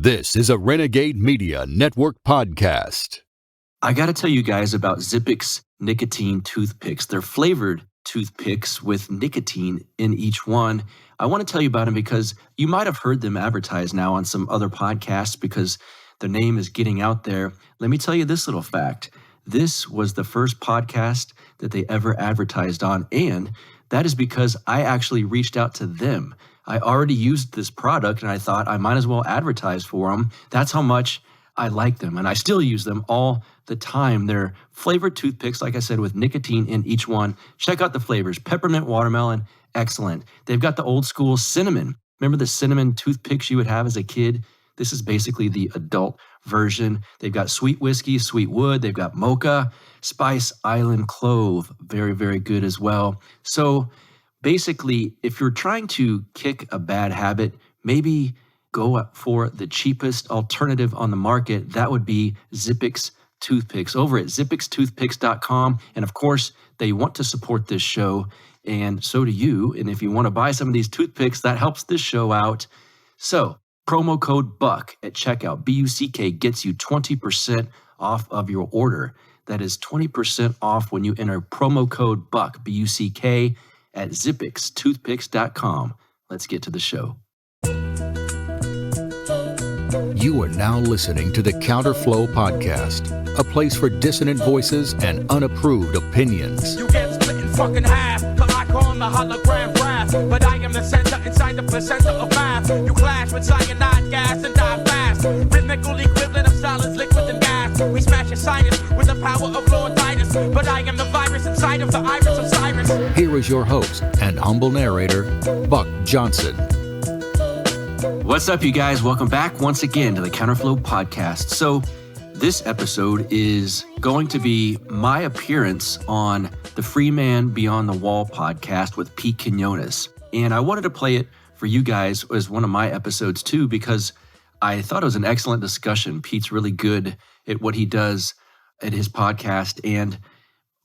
This is a Renegade Media Network podcast. I got to tell you guys about Zippix nicotine toothpicks. They're flavored toothpicks with nicotine in each one. I want to tell you about them because you might have heard them advertised now on some other podcasts because their name is getting out there. Let me tell you this little fact. This was the first podcast that they ever advertised on, and that is because I actually reached out to them. I already used this product, and I thought I might as well advertise for them. That's how much I like them, and I still use them all the time. They're flavored toothpicks, like I said, with nicotine in each one. Check out the flavors. Peppermint, watermelon, excellent. They've got the old school cinnamon. Remember the cinnamon toothpicks you would have as a kid? This is basically the adult version. They've got sweet whiskey, sweet wood. They've got mocha, spice, island clove. Very, very good as well. So basically, if you're trying to kick a bad habit, maybe go for the cheapest alternative on the market. That would be Zippix toothpicks over at zippixtoothpicks.com. And of course, they want to support this show, and so do you. And if you want to buy some of these toothpicks, that helps this show out. So promo code BUCK at checkout, BUCK, gets you 20% off of your order. That is 20% off when you enter promo code BUCK, BUCK, at zippixtoothpicks.com. Let's get to the show. You are now listening to the Counterflow Podcast, a place for dissonant voices and unapproved opinions. You get split in fucking half, but I call the hologram wrath. But I am the center inside the placenta of math. You clash with cyanide gas and die fast. Rhythmical equivalent of solids, liquid and gas. We smash your sinus with the power of Lord Titus. But I am the virus inside of the iris of Cyrus. Here is your host and humble narrator, Buck Johnson. What's up, you guys? Welcome back once again to the Counterflow Podcast. So this episode is going to be my appearance on the Freeman Beyond the Wall podcast with Pete Quiñones. And I wanted to play it for you guys as one of my episodes too, because I thought it was an excellent discussion. Pete's really good at what he does at his podcast. And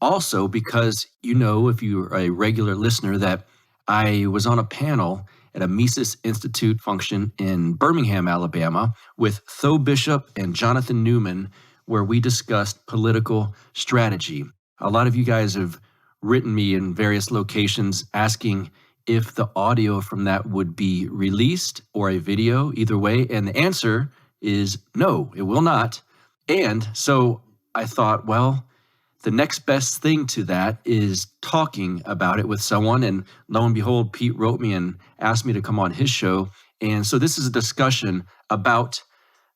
also because, you know, if you're a regular listener, that I was on a panel at a Mises Institute function in Birmingham, Alabama, with Tho Bishop and Jonathan Newman, where we discussed political strategy. A lot of you guys have written me in various locations asking if the audio from that would be released or a video, either way, and the answer is no, it will not. And so I thought, well, the next best thing to that is talking about it with someone. And lo and behold, Pete wrote me and asked me to come on his show. And so this is a discussion about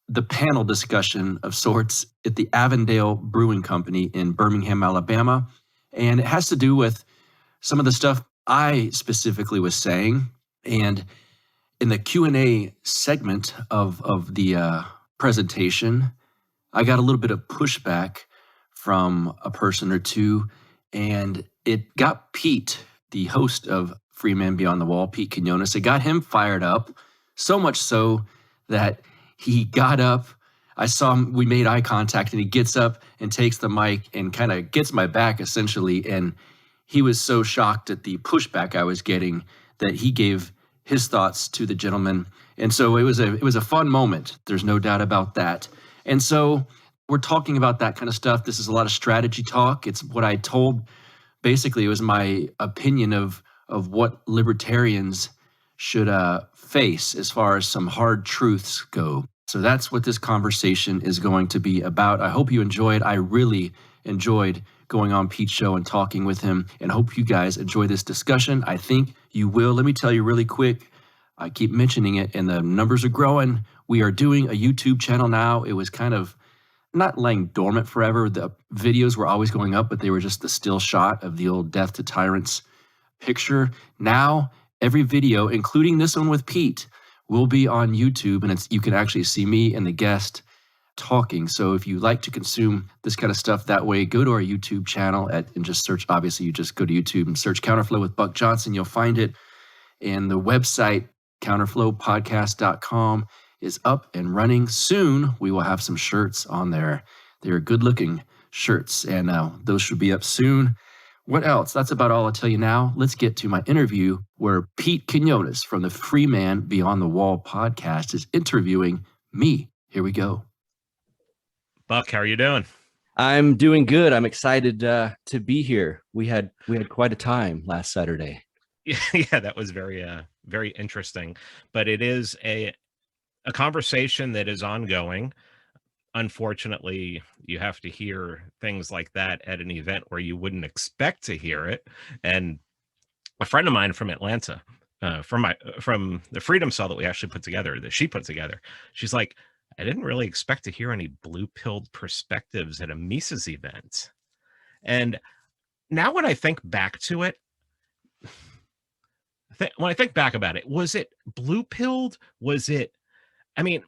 the panel discussion of sorts at the Avondale Brewing Company in Birmingham, Alabama. And it has to do with some of the stuff I specifically was saying. And in the Q&A segment of the presentation, I got a little bit of pushback from a person or two, and it got Pete, the host of Freeman Beyond the Wall, Pete Quiñones, it got him fired up, so much so that he got up. I saw him, we made eye contact, and he gets up and takes the mic and kind of gets my back, essentially, and he was so shocked at the pushback I was getting that he gave his thoughts to the gentleman. And so it was a fun moment. There's no doubt about that. And so we're talking about that kind of stuff. This is a lot of strategy talk. It's what I told, basically, it was my opinion of what libertarians should face as far as some hard truths go. So that's what this conversation is going to be about. I hope you enjoyed. I really enjoyed going on Pete's show and talking with him, and hope you guys enjoy this discussion. I think you will. Let me tell you really quick. I keep mentioning it, and the numbers are growing. We are doing a YouTube channel now. It was kind of not laying dormant forever. The videos were always going up, but they were just the still shot of the old Death to Tyrants picture. Now, every video, including this one with Pete, will be on YouTube, and you can actually see me and the guest talking. So if you like to consume this kind of stuff that way, go to our YouTube channel and just search, obviously, you just go to YouTube and search Counterflow with Buck Johnson. You'll find it. And the website, counterflowpodcast.com, is up and running. Soon, we will have some shirts on there. They're good-looking shirts, and those should be up soon. What else? That's about all I'll tell you now. Let's get to my interview where Pete Quiñones from the Freeman Beyond the Wall podcast is interviewing me. Here we go. Buck, how are you doing? I'm doing good. I'm excited to be here. We had quite a time last Saturday. Yeah, that was very interesting. But it is a conversation that is ongoing. Unfortunately, you have to hear things like that at an event where you wouldn't expect to hear it. And a friend of mine from Atlanta, from the Freedom Cell that she put together, she's like, I didn't really expect to hear any blue-pilled perspectives at a Mises event. And now when I think back to it, when I think back about it, was it blue-pilled? I mean,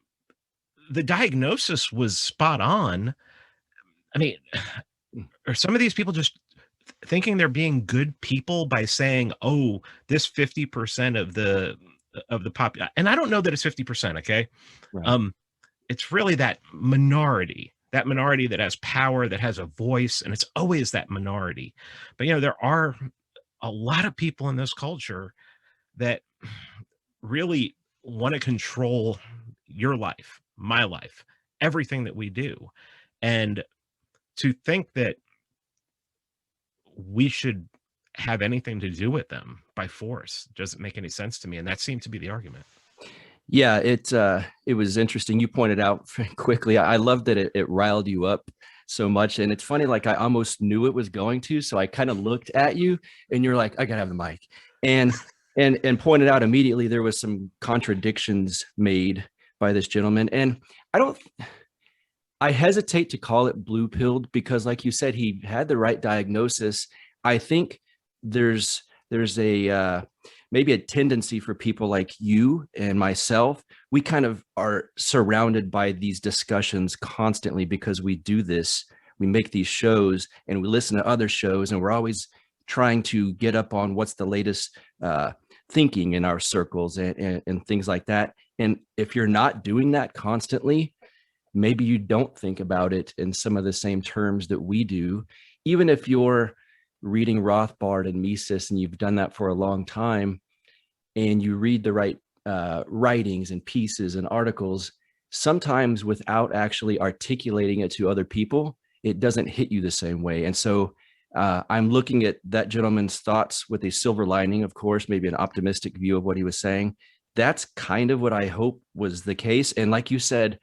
the diagnosis was spot on. I mean, are some of these people just thinking they're being good people by saying, oh, this 50% of the population, and I don't know that it's 50%, okay? Right. It's really that minority that has power, that has a voice, and it's always that minority. But, there are a lot of people in this culture that really want to control your life, my life, everything that we do. And to think that we should have anything to do with them by force doesn't make any sense to me. And that seemed to be the argument. Yeah, it was interesting. You pointed out quickly. I love that it riled you up so much. And it's funny, like I almost knew it was going to. So I kind of looked at you and you're like, I gotta have the mic. And pointed out immediately there was some contradictions made by this gentleman. And I hesitate to call it blue-pilled because, like you said, he had the right diagnosis. I think there's a maybe a tendency for people like you and myself. We kind of are surrounded by these discussions constantly because we do this. We make these shows and we listen to other shows, and we're always trying to get up on what's the latest thinking in our circles and things like that. And if you're not doing that constantly, maybe you don't think about it in some of the same terms that we do. Even if you're reading Rothbard and Mises and you've done that for a long time and you read the right writings and pieces and articles, sometimes without actually articulating it to other people, it doesn't hit you the same way. And so I'm looking at that gentleman's thoughts with a silver lining, of course, maybe an optimistic view of what he was saying. That's kind of what I hope was the case. And like you said,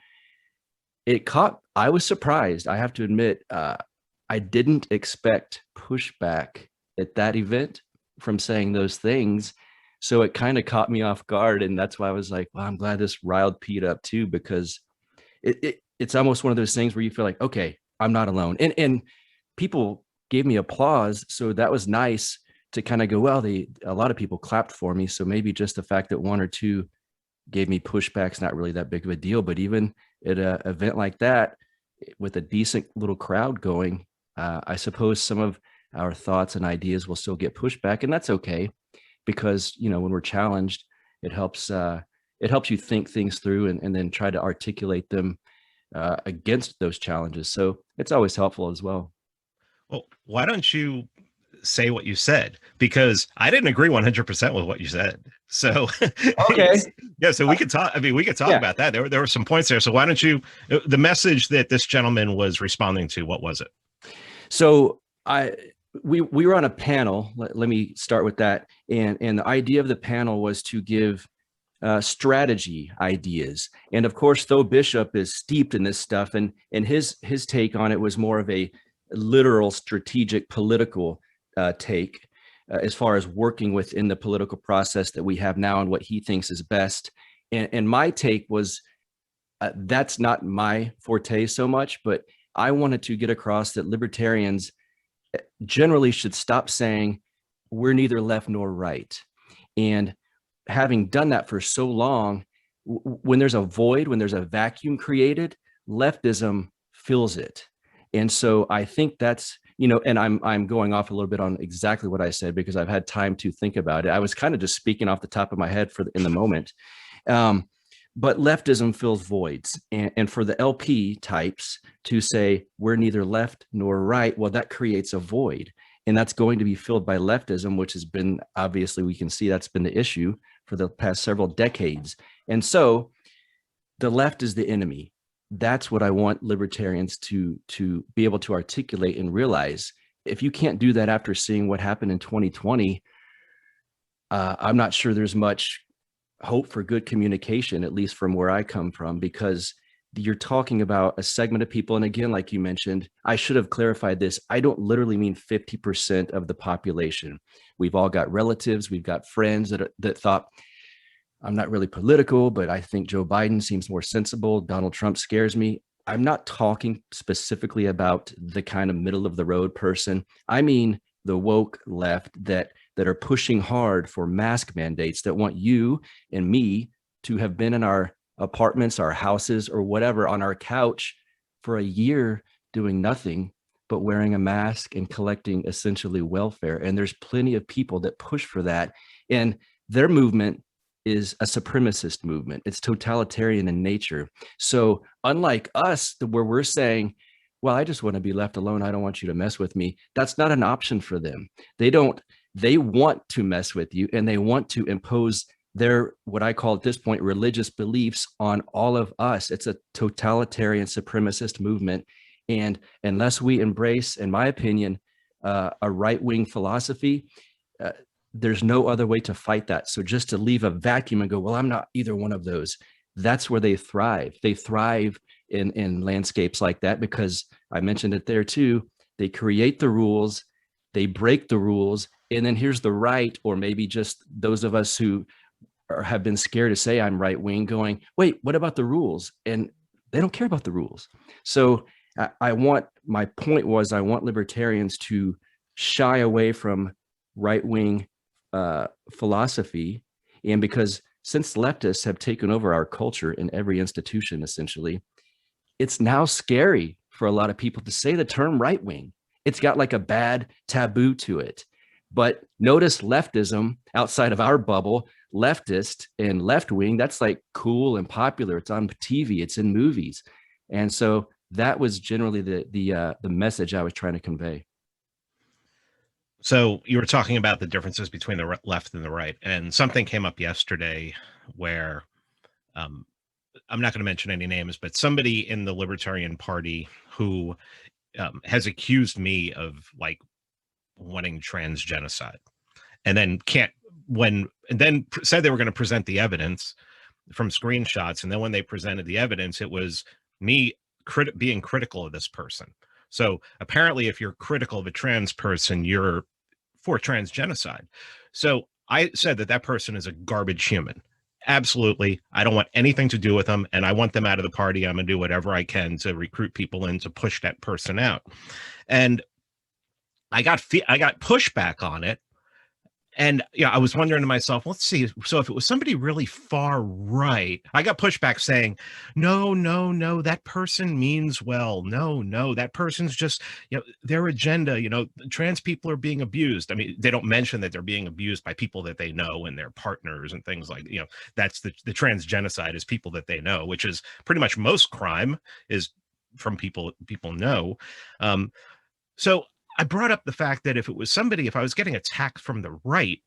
I was surprised. I have to admit, I didn't expect pushback at that event from saying those things. So it kind of caught me off guard. And that's why I was like, well, I'm glad this riled Pete up too, because it's almost one of those things where you feel like, okay, I'm not alone. And people gave me applause. So that was nice to kind of go, well, a lot of people clapped for me. So maybe just the fact that one or two gave me pushback's not really that big of a deal. But even at an event like that, with a decent little crowd going, I suppose some of our thoughts and ideas will still get pushback, and that's okay, because when we're challenged, it helps you think things through and then try to articulate them against those challenges. So it's always helpful as well. Well, why don't you say what you said? Because I didn't agree 100% with what you said. So okay, yeah. So we could talk. I mean, we could talk about that. There were some points there. So why don't you? The message that this gentleman was responding to, what was it? So we were on a panel. Let me start with that. And the idea of the panel was to give strategy ideas. And of course, though Bishop is steeped in this stuff, and his take on it was more of a literal strategic political take as far as working within the political process that we have now and what he thinks is best. And my take was that's not my forte so much, but I wanted to get across that libertarians generally should stop saying we're neither left nor right. And having done that for so long, when there's a void, when there's a vacuum created, leftism fills it. And so I think that's, and I'm going off a little bit on exactly what I said because I've had time to think about it. I was kind of just speaking off the top of my head in the moment. But leftism fills voids. And for the LP types to say we're neither left nor right, well, that creates a void. And that's going to be filled by leftism, which has been, obviously, we can see that's been the issue for the past several decades. And so the left is the enemy. That's what I want libertarians to be able to articulate and realize. If you can't do that after seeing what happened in 2020, I'm not sure there's much hope for good communication, at least from where I come from, because you're talking about a segment of people. And again, like you mentioned, I should have clarified this. I don't literally mean 50% of the population. We've all got relatives. We've got friends that thought, I'm not really political, but I think Joe Biden seems more sensible. Donald Trump scares me. I'm not talking specifically about the kind of middle of the road person. I mean, the woke left that are pushing hard for mask mandates, that want you and me to have been in our apartments, our houses, or whatever, on our couch for a year doing nothing but wearing a mask and collecting essentially welfare. And there's plenty of people that push for that. And their movement is a supremacist movement. It's totalitarian in nature. So unlike us, where we're saying, well, I just want to be left alone, I don't want you to mess with me, that's not an option for them. They want to mess with you, and they want to impose their, what I call at this point, religious beliefs on all of us. It's a totalitarian supremacist movement. And unless we embrace, in my opinion, a right-wing philosophy, there's no other way to fight that. So just to leave a vacuum and go, well, I'm not either one of those, that's where they thrive. They thrive in landscapes like that, because I mentioned it there too. They create the rules, they break the rules, and then here's the right, or maybe just those of us who have been scared to say I'm right wing, going, wait, what about the rules? And they don't care about the rules. So my point was, I want libertarians to shy away from right wing philosophy. And because since leftists have taken over our culture in every institution, essentially, it's now scary for a lot of people to say the term right wing. It's got like a bad taboo to it. But notice leftism outside of our bubble, leftist and left wing, that's like cool and popular. It's on TV, it's in movies. And so that was generally the message I was trying to convey. So you were talking about the differences between the left and the right, and something came up yesterday where I'm not going to mention any names, but somebody in the Libertarian Party who has accused me of like wanting trans genocide, and then said they were going to present the evidence from screenshots, and then when they presented the evidence, it was me being critical of this person. So apparently, if you're critical of a trans person, you're for trans genocide. So I said that person is a garbage human. Absolutely. I don't want anything to do with them, and I want them out of the party. I'm going to do whatever I can to recruit people in to push that person out. And I got pushback on it. And I was wondering to myself, let's see. So if it was somebody really far right, I got pushback saying, no, that person means well. No, that person's just, their agenda, trans people are being abused. I mean, they don't mention that they're being abused by people that they know and their partners and things like, that's the trans genocide is people that they know, which is pretty much most crime is from people know. So I brought up the fact that if I was getting attacked from the right,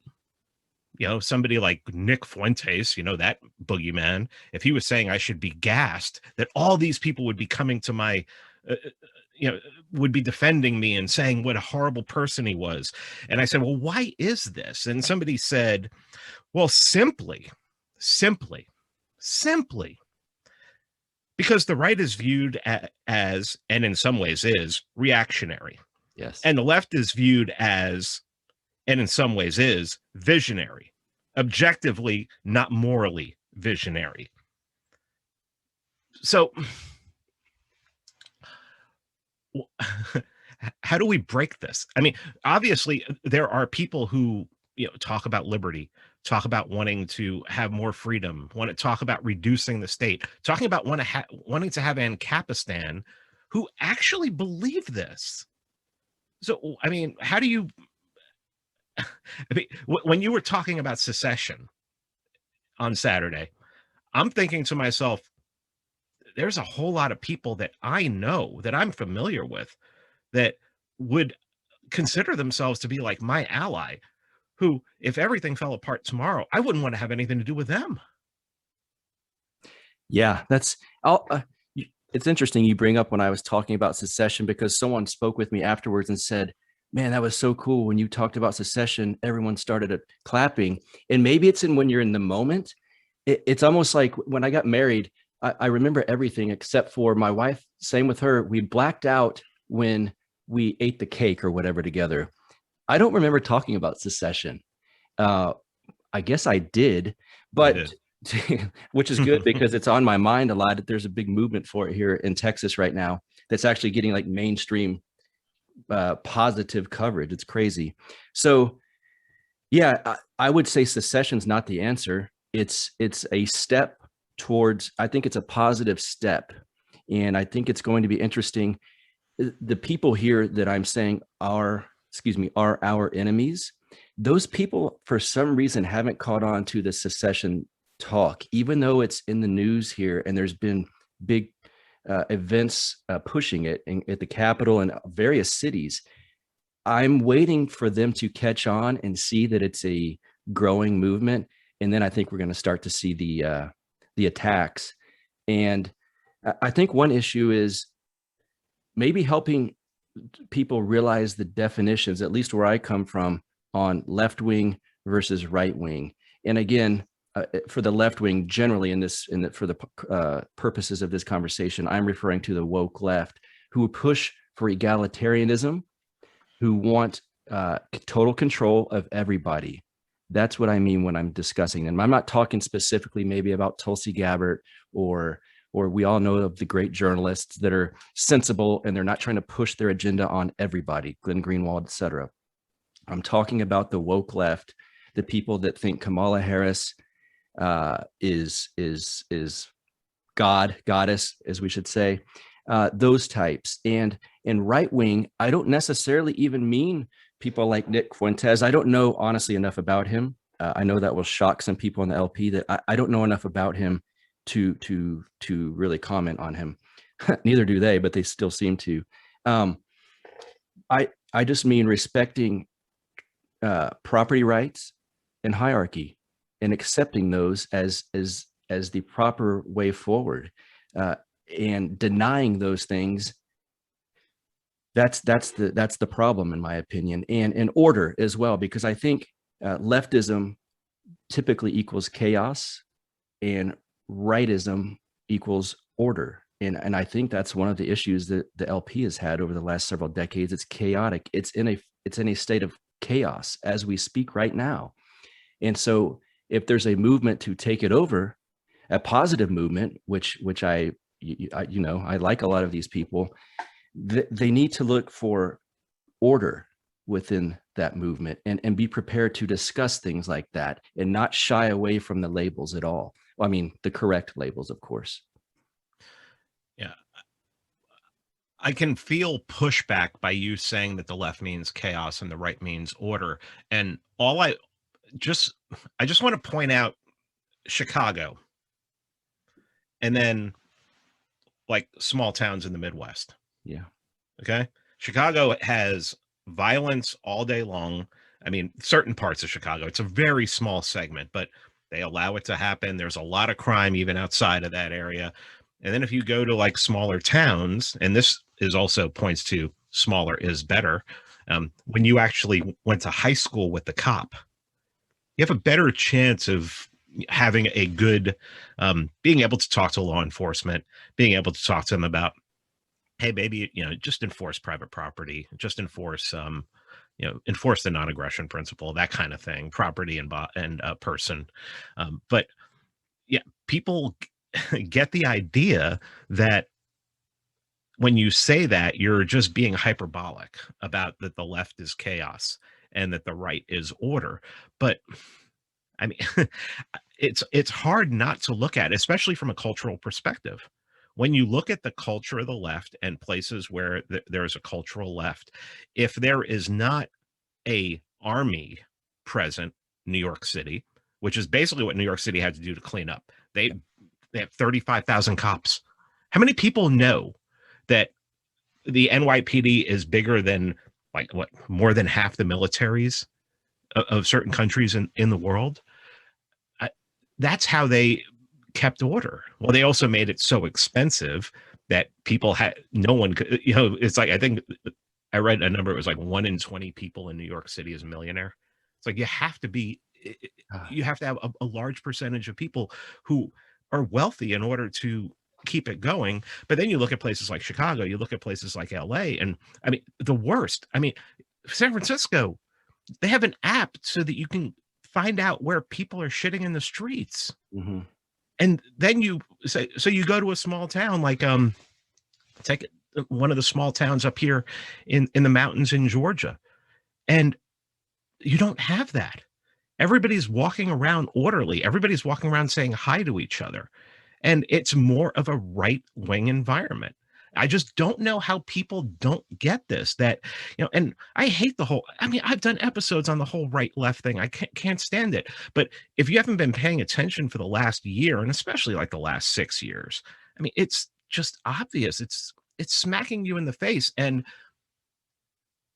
somebody like Nick Fuentes, that boogeyman, if he was saying I should be gassed, that all these people would be coming to my, would be defending me and saying what a horrible person he was. And I said, well, why is this? And somebody said, well, simply, because the right is viewed as, and in some ways is, reactionary. Yes. And the left is viewed as, and in some ways is, visionary, objectively, not morally visionary. So how do we break this? I mean, obviously there are people who, talk about liberty, talk about wanting to have more freedom, want to talk about reducing the state, talking about wanting to have Ancapistan, who actually believe this. So, I mean, how do you, when you were talking about secession on Saturday, I'm thinking to myself, there's a whole lot of people that I know, that I'm familiar with, that would consider themselves to be like my ally, who, if everything fell apart tomorrow, I wouldn't want to have anything to do with them. Yeah, it's interesting you bring up when I was talking about secession, because someone spoke with me afterwards and said, man, that was so cool. When you talked about secession, everyone started clapping. And maybe it's when you're in the moment. It's almost like when I got married, I remember everything except for my wife. Same with her. We blacked out when we ate the cake or whatever together. I don't remember talking about secession. I guess I did, but which is good because it's on my mind a lot. There's a big movement for it here in Texas right now that's actually getting like mainstream positive coverage. It's crazy. So yeah, I would say secession's not the answer. It's a step towards, I think it's a positive step. And I think it's going to be interesting. The people here that I'm saying are our enemies. Those people, for some reason, haven't caught on to the secession talk, even though it's in the news here and there's been big events pushing it at the Capitol and various cities. I'm waiting for them to catch on and see that it's a growing movement. And then I think we're going to start to see the attacks. And I think one issue is maybe helping people realize the definitions, at least where I come from, on left wing versus right wing. And again, for the left wing generally for the purposes of this conversation, I'm referring to the woke left, who push for egalitarianism, who want total control of everybody. That's what I mean when I'm discussing them. I'm not talking specifically maybe about Tulsi Gabbard or we all know of the great journalists that are sensible and they're not trying to push their agenda on everybody, Glenn Greenwald, et cetera. I'm talking about the woke left, the people that think Kamala Harris is goddess, as we should say, those types. And in right wing, I don't necessarily even mean people like Nick Fuentes. I don't know honestly enough about him. I know that will shock some people in the LP that I don't know enough about him to really comment on him. Neither do they, but they still seem to. I just mean respecting property rights and hierarchy and accepting those as the proper way forward, and denying those things. That's the problem, in my opinion, and in order as well, because I think leftism typically equals chaos and rightism equals order. And I think that's one of the issues that the LP has had over the last several decades. It's chaotic. It's in a state of chaos as we speak right now. And so if there's a movement to take it over, a positive movement, which I like a lot of these people, they need to look for order within that movement and be prepared to discuss things like that and not shy away from the labels at all. Well, I mean, the correct labels, of course. Yeah. I can feel pushback by you saying that the left means chaos and the right means order. And I just want to point out Chicago and then like small towns in the Midwest. Yeah. Okay. Chicago has violence all day long. I mean, certain parts of Chicago, it's a very small segment, but they allow it to happen. There's a lot of crime even outside of that area. And then if you go to like smaller towns, and this is also points to smaller is better. When you actually went to high school with the cop, you have a better chance of having a good, being able to talk to law enforcement, being able to talk to them about, hey, maybe, just enforce private property, just enforce, enforce the non-aggression principle, that kind of thing, property and person. But yeah, people get the idea that when you say that, you're just being hyperbolic about that the left is chaos and that the right is order. But I mean, it's hard not to look at, especially from a cultural perspective. When you look at the culture of the left and places where there's a cultural left, if there is not a army present, New York City, which is basically what New York City had to do to clean up. They have 35,000 cops. How many people know that the NYPD is bigger than more than half the militaries of certain countries in the world? That's how they kept order. Well, they also made it so expensive that people had, no one could, you know, it's like, I think I read a number, it was like 1 in 20 people in New York City is a millionaire. It's like, you have to have a large percentage of people who are wealthy in order to keep it going. But then you look at places like Chicago, you look at places like LA, and I mean, the worst, I mean, San Francisco, they have an app so that you can find out where people are shitting in the streets. Mm-hmm. And then you say, so you go to a small town, like, take one of the small towns up here in the mountains in Georgia, and you don't have that. Everybody's walking around orderly. Everybody's walking around saying hi to each other. And it's more of a right-wing environment. I just don't know how people don't get this, that, you know, and I hate the whole, I mean, I've done episodes on the whole right-left thing. I can't stand it. But if you haven't been paying attention for the last year, and especially like the last 6 years, I mean, it's just obvious. It's smacking you in the face. And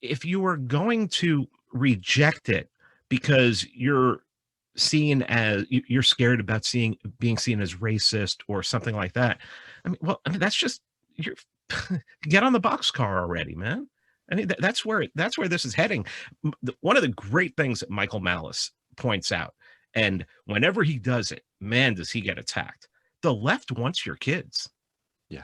if you are going to reject it because you're seen as, you're scared about being seen as racist or something like that, I mean, that's just, you're get on the boxcar already, man. I mean, that's where this is heading. One of the great things that Michael Malice points out, and whenever he does it, man, does he get attacked. The left wants your kids. Yeah.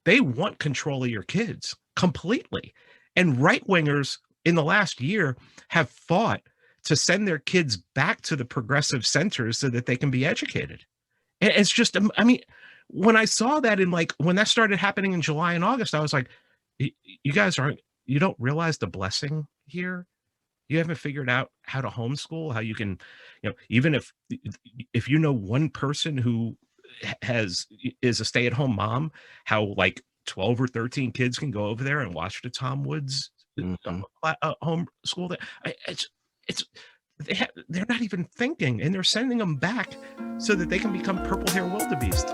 They want control of your kids completely. And right-wingers in the last year have fought to send their kids back to the progressive centers so that they can be educated. And it's just, I mean, when I saw that when that started happening in July and August, I was like, you guys you don't realize the blessing here. You haven't figured out how to homeschool, how you can, you know, even if you know one person who is a stay-at-home mom, how like 12 or 13 kids can go over there and watch the Tom Woods homeschool. They're not even thinking, and they're sending them back so that they can become purple hair wildebeest.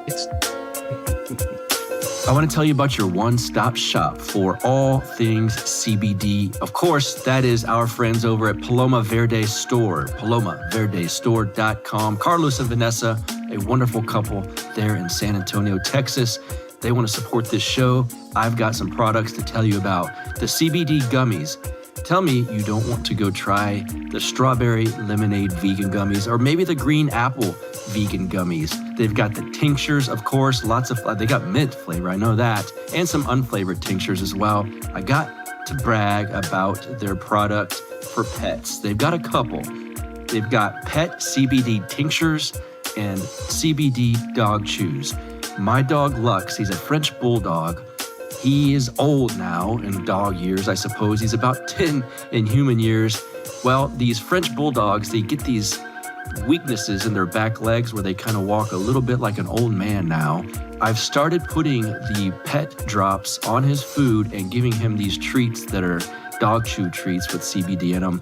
I want to tell you about your one-stop shop for all things CBD. Of course, that is our friends over at Paloma Verde Store, palomaverdestore.com. Carlos and Vanessa, a wonderful couple there in San Antonio, Texas. They want to support this show. I've got some products to tell you about. The CBD gummies. Tell me you don't want to go try the strawberry lemonade vegan gummies, or maybe the green apple vegan gummies. They've got the tinctures, of course, they got mint flavor, I know that, and some unflavored tinctures as well. I got to brag about their product for pets. They've got a couple. They've got pet CBD tinctures and CBD dog chews. My dog Lux, he's a French bulldog. He is old now in dog years, I suppose. He's about 10 in human years. Well, these French bulldogs, they get these weaknesses in their back legs where they kind of walk a little bit like an old man now. I've started putting the pet drops on his food and giving him these treats that are dog chew treats with CBD in them.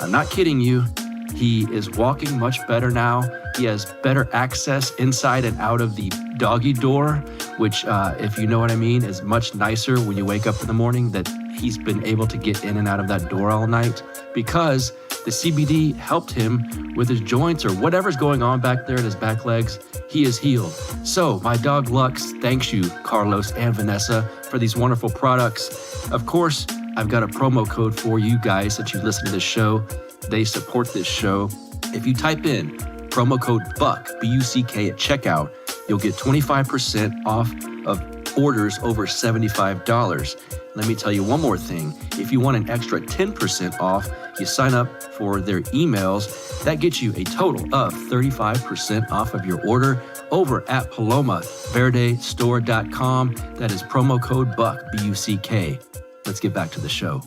I'm not kidding you. He is walking much better now. He has better access inside and out of the doggy door, which, if you know what I mean, is much nicer when you wake up in the morning, that he's been able to get in and out of that door all night because the CBD helped him with his joints or whatever's going on back there in his back legs. He is healed. So my dog Lux thanks you, Carlos and Vanessa, for these wonderful products. Of course, I've got a promo code for you guys that you listen to this show. They support this show. If you type in promo code BUCK, B-U-C-K, at checkout, you'll get 25% off of orders over $75. Let me tell you one more thing. If you want an extra 10% off, you sign up for their emails. That gets you a total of 35% off of your order over at palomaverdestore.com. That is promo code BUCK, B-U-C-K. Let's get back to the show.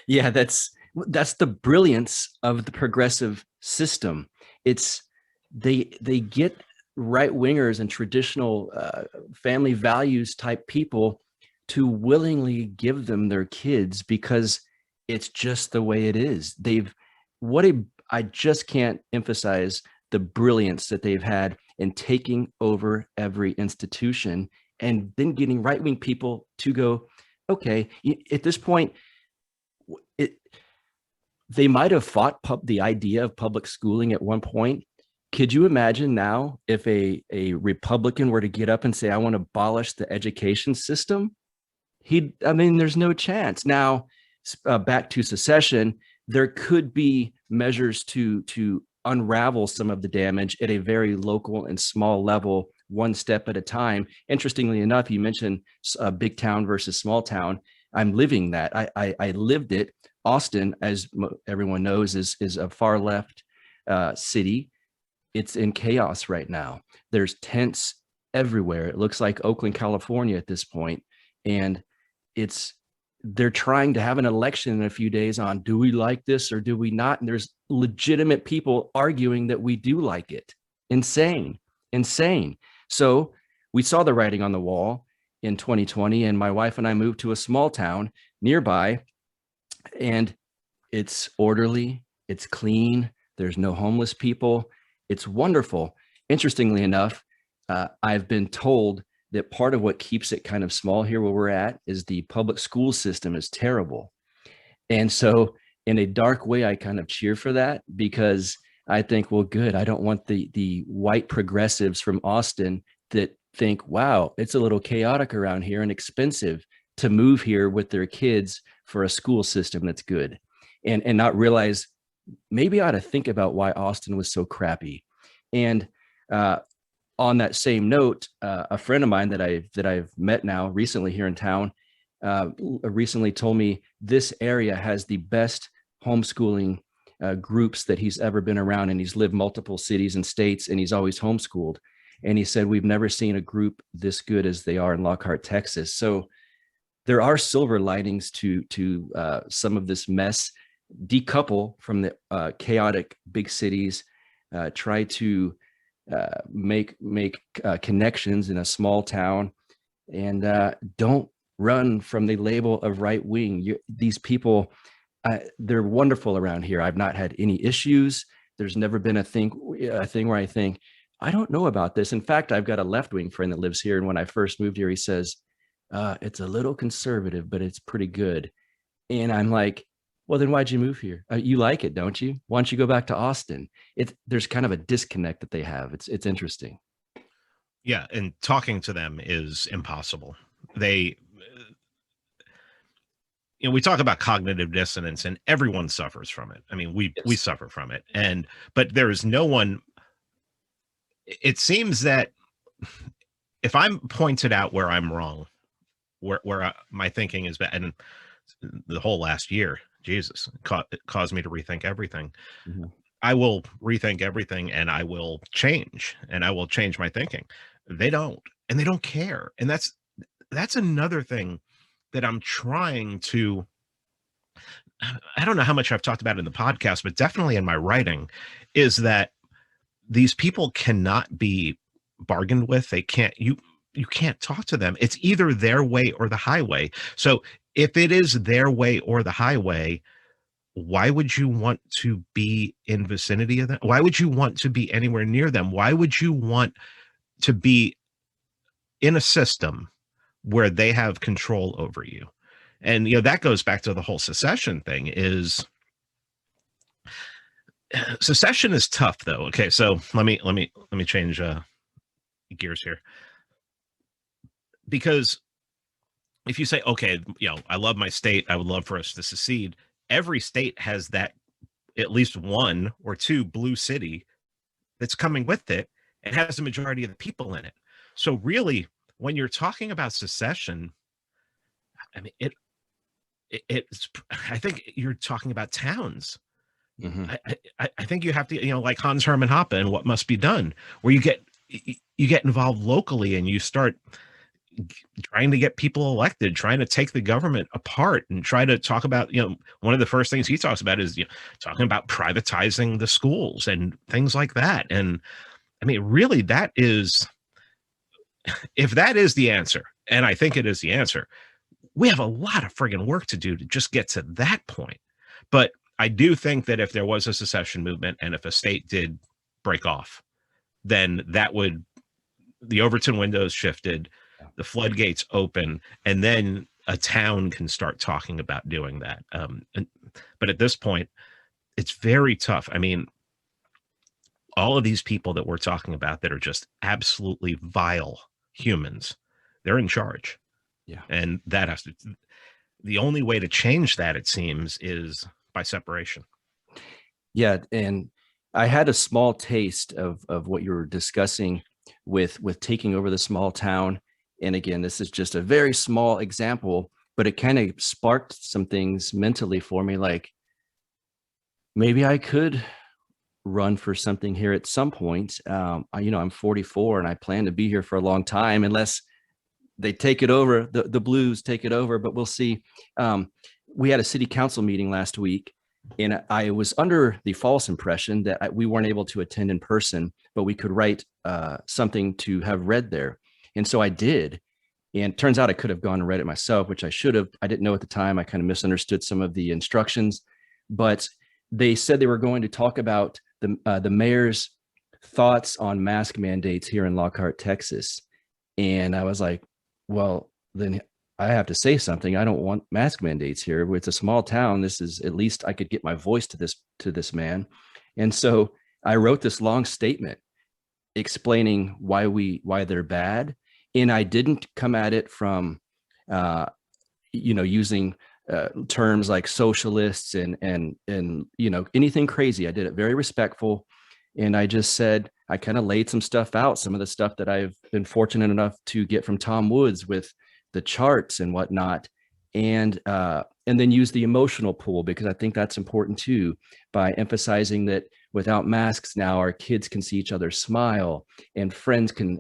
Yeah, that's the brilliance of the progressive system. It's they get right wingers and traditional family values type people to willingly give them their kids because it's just the way it is. I just can't emphasize the brilliance that they've had in taking over every institution and then getting right wing people to go, okay, at this point, they might have fought the idea of public schooling at one point, Could you imagine now if a Republican were to get up and say, I want to abolish the education system? There's no chance. Now, back to secession, there could be measures to unravel some of the damage at a very local and small level, one step at a time. Interestingly enough, you mentioned big town versus small town. I'm living that. I lived it. Austin, as everyone knows, is a far left city. It's in chaos right now. There's tents everywhere. It looks like Oakland, California at this point. And they're trying to have an election in a few days on, do we like this or do we not? And there's legitimate people arguing that we do like it. Insane. So we saw the writing on the wall in 2020, and my wife and I moved to a small town nearby, and it's orderly, it's clean, there's no homeless people. It's wonderful. Interestingly enough, I've been told that part of what keeps it kind of small here where we're at is the public school system is terrible. And so in a dark way, I kind of cheer for that, because I think, well, good. I don't want the white progressives from Austin that think, wow, it's a little chaotic around here and expensive to move here with their kids for a school system that's good, and not realize maybe I ought to think about why Austin was so crappy. And on that same note, a friend of mine that I've met now recently here in town recently told me this area has the best homeschooling groups that he's ever been around, and he's lived multiple cities and states, and he's always homeschooled. And he said, we've never seen a group this good as they are in Lockhart, Texas. So there are silver linings to some of this mess. Decouple from the chaotic big cities, try to make connections in a small town, and don't run from the label of right wing. These people, they're wonderful around here. I've not had any issues. There's never been a thing where I think, I don't know about this. In fact, I've got a left wing friend that lives here, and when I first moved here, he says, it's a little conservative, but it's pretty good. And I'm like, well, then why'd you move here? You like it, don't you? Why don't you go back to Austin? There's kind of a disconnect that they have. It's interesting. Yeah, and talking to them is impossible. We talk about cognitive dissonance, and everyone suffers from it. I mean, we suffer from it, but there is no one. It seems that if I'm pointed out where I'm wrong, where my thinking is bad, and the whole last year, Jesus, it caused me to rethink everything. Mm-hmm. I will rethink everything, and I will change my thinking. They don't, and they don't care. And that's another thing that I'm trying to, I don't know how much I've talked about in the podcast, but definitely in my writing, is that these people cannot be bargained with. They can't, you can't talk to them. It's either their way or the highway. So if it is their way or the highway, why would you want to be in vicinity of them? Why would you want to be anywhere near them? Why would you want to be in a system where they have control over you? And, that goes back to the whole secession thing. Is secession is tough, though. Okay. So let me change gears here, because if you say, okay, I love my state, I would love for us to secede. Every state has that, at least one or two blue city that's coming with it, and has the majority of the people in it. So really, when you're talking about secession, I mean, it's I think you're talking about towns. Mm-hmm. I think you have to, like Hans Hermann Hoppe and What Must Be Done, where you get involved locally, and you start trying to get people elected, trying to take the government apart, and try to talk about, one of the first things he talks about is, talking about privatizing the schools and things like that. And I mean, really, that is, if that is the answer, and I think it is the answer, we have a lot of friggin' work to do to just get to that point. But I do think that if there was a secession movement, and if a state did break off, then the Overton windows shifted, the floodgates open, and then a town can start talking about doing that. But at this point, it's very tough. I mean, all of these people that we're talking about that are just absolutely vile humans, they're in charge. Yeah. And that has to, the only way to change that, it seems, is by separation. Yeah. And I had a small taste of what you were discussing with taking over the small town. And again, this is just a very small example, but it kind of sparked some things mentally for me. Like, maybe I could run for something here at some point. I'm 44 and I plan to be here for a long time, unless they take it over, the Blues take it over, but we'll see. We had a city council meeting last week, and I was under the false impression that we weren't able to attend in person, but we could write something to have read there. And so I did. And it turns out I could have gone and read it myself, which I should have. I didn't know at the time. I kind of misunderstood some of the instructions, but they said they were going to talk about the mayor's thoughts on mask mandates here in Lockhart, Texas. And I was like, well, then I have to say something. I don't want mask mandates here. It's a small town. This is, at least I could get my voice to this man. And so I wrote this long statement explaining why they're bad. And I didn't come at it from, using terms like socialists and anything crazy. I did it very respectful. And I just said, I kind of laid some stuff out, some of the stuff that I've been fortunate enough to get from Tom Woods with the charts and whatnot. And then use the emotional pool, because I think that's important too, by emphasizing that without masks now, our kids can see each other smile, and friends can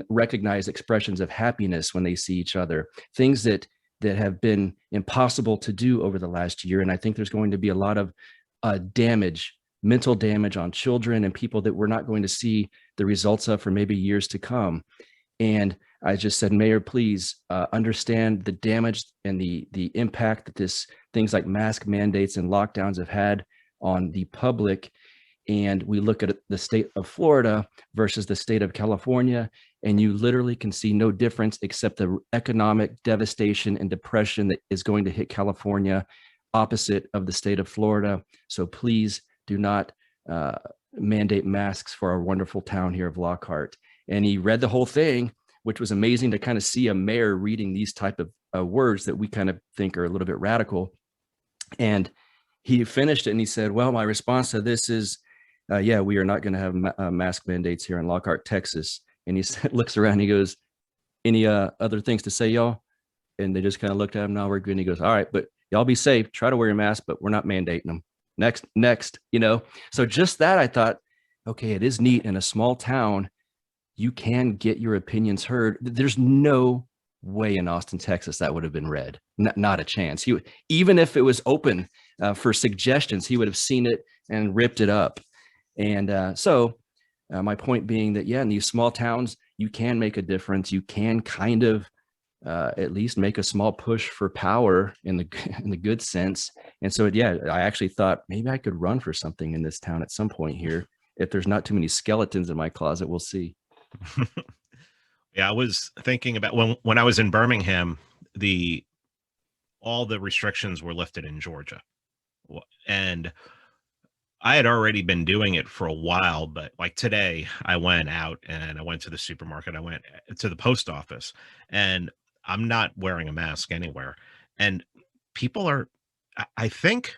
recognize expressions of happiness when they see each other, things that have been impossible to do over the last year. And I think there's going to be a lot of mental damage on children and people that we're not going to see the results of for maybe years to come. And I just said, Mayor, please understand the damage and the impact that things like mask mandates and lockdowns have had on the public. And we look at the state of Florida versus the state of California, and you literally can see no difference except the economic devastation and depression that is going to hit California, opposite of the state of Florida. So please do not mandate masks for our wonderful town here of Lockhart. And he read the whole thing, which was amazing to kind of see a mayor reading these type of words that we kind of think are a little bit radical. And he finished it and he said, well, my response to this is, we are not going to have mask mandates here in Lockhart, Texas. And he looks around, he goes, any other things to say, y'all? And they just kind of looked at him. Now we're good. And he goes, all right, but y'all be safe. Try to wear your mask, but we're not mandating them. Next, So just that, I thought, okay, it is neat. In a small town, you can get your opinions heard. There's no way in Austin, Texas, that would have been read. Not a chance. Even if it was open for suggestions, he would have seen it and ripped it up. And so my point being that, in these small towns, you can make a difference. You can kind of at least make a small push for power in the good sense. And so, I actually thought maybe I could run for something in this town at some point here. If there's not too many skeletons in my closet, we'll see. I was thinking about when I was in Birmingham, all the restrictions were lifted in Georgia. And I had already been doing it for a while, but like today I went out and I went to the supermarket, I went to the post office, and I'm not wearing a mask anywhere. And people are, I think,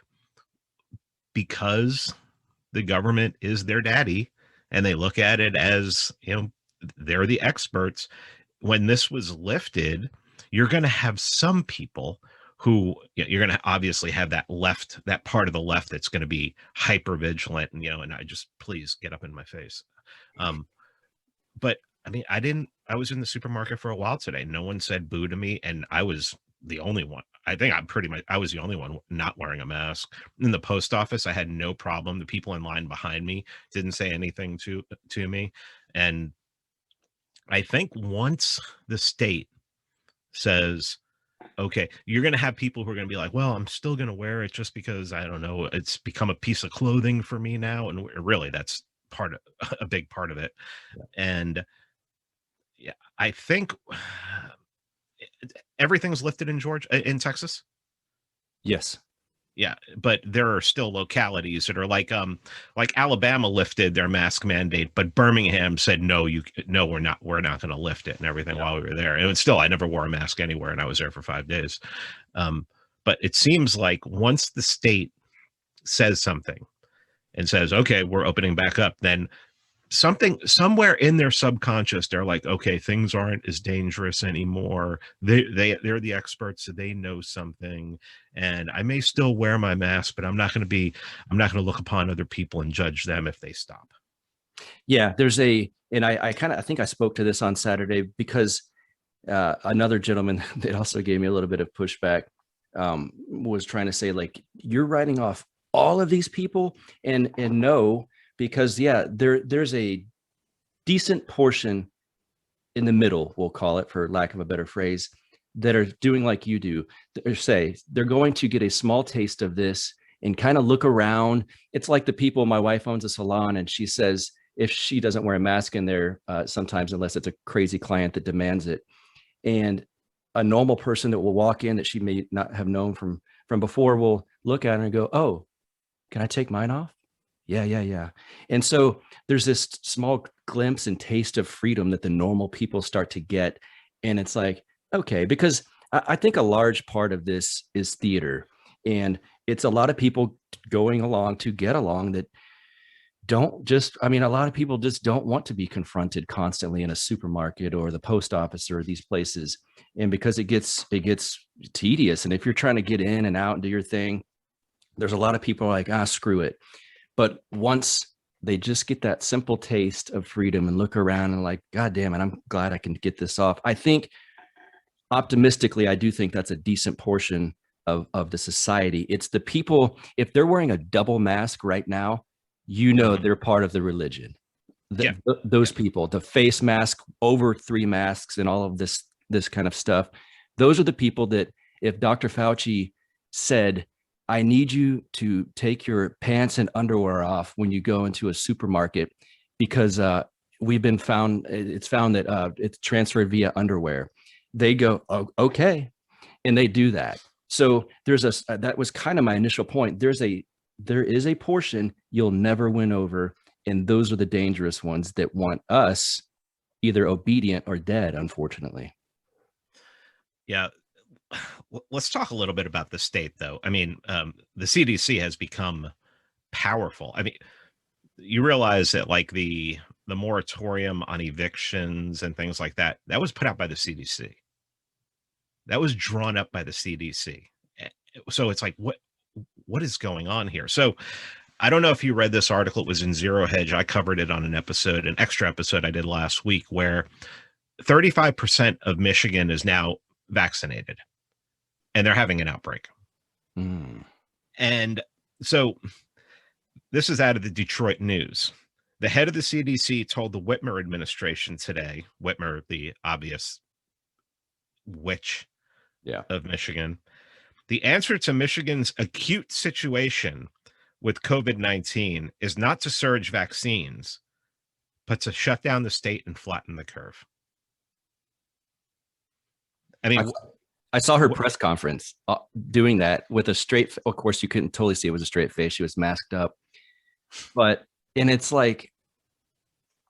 because the government is their daddy and they look at it as, they're the experts. When this was lifted, you're going to have some people who, you're going to obviously have that part of the left that's going to be hyper vigilant and, and I just, please get up in my face. But I mean, I was in the supermarket for a while today. No one said boo to me. And I was the only one. I think I was the only one not wearing a mask. In the post office, I had no problem. The people in line behind me didn't say anything to me. And I think once the state says, okay, you're going to have people who are going to be like, well, I'm still going to wear it just because, I don't know, it's become a piece of clothing for me now. And really, that's a big part of it. Yeah. And I think everything's lifted in Texas. Yes. Yeah, but there are still localities that are like Alabama lifted their mask mandate, but Birmingham said no, we're not going to lift it and everything while we were there. And still, I never wore a mask anywhere, and I was there for 5 days. But it seems like once the state says something and says, okay, we're opening back up, then somewhere in their subconscious, they're like, okay, things aren't as dangerous anymore. They're the experts, so they know something. And I may still wear my mask, but I'm not going to look upon other people and judge them if they stop. Yeah, and I think I spoke to this on Saturday because another gentleman that also gave me a little bit of pushback was trying to say, like, you're writing off all of these people, and no, because there's a decent portion in the middle, we'll call it, for lack of a better phrase, that are doing like you do. They're going to get a small taste of this and kind of look around. It's like the people, my wife owns a salon, and she says if she doesn't wear a mask in there sometimes, unless it's a crazy client that demands it, and a normal person that will walk in that she may not have known from before will look at her and go, oh, can I take mine off? Yeah. And so there's this small glimpse and taste of freedom that the normal people start to get. And it's like, okay, because I think a large part of this is theater. And it's a lot of people going along to get along that a lot of people just don't want to be confronted constantly in a supermarket or the post office or these places. And because it gets tedious. And if you're trying to get in and out and do your thing, there's a lot of people like, screw it. But once they just get that simple taste of freedom and look around and like, God damn it, I'm glad I can get this off. I think optimistically, I do think that's a decent portion of the society. It's the people, if they're wearing a double mask right now, they're part of the religion. Those people, the face mask, over 3 masks and all of this kind of stuff. Those are the people that if Dr. Fauci said, I need you to take your pants and underwear off when you go into a supermarket because it's found that it's transferred via underwear. They go, oh, okay. And they do that. So that was kind of my initial point. There is a portion you'll never win over. And those are the dangerous ones that want us either obedient or dead, unfortunately. Yeah. Let's talk a little bit about the state, though. I mean, the CDC has become powerful. I mean, you realize that like the moratorium on evictions and things like that was put out by the CDC. That was drawn up by the CDC. So it's like, what is going on here? So I don't know if you read this article. It was in Zero Hedge. I covered it on an extra episode I did last week, where 35% of Michigan is now vaccinated. And they're having an outbreak. And so this is out of the Detroit News. The head of the CDC told the Whitmer administration today, Whitmer, the obvious witch of Michigan, the answer to Michigan's acute situation with COVID-19 is not to surge vaccines, but to shut down the state and flatten the curve. I mean, I saw her press conference doing that with a straight, of course, you couldn't totally see it was a straight face. She was masked up. And it's like,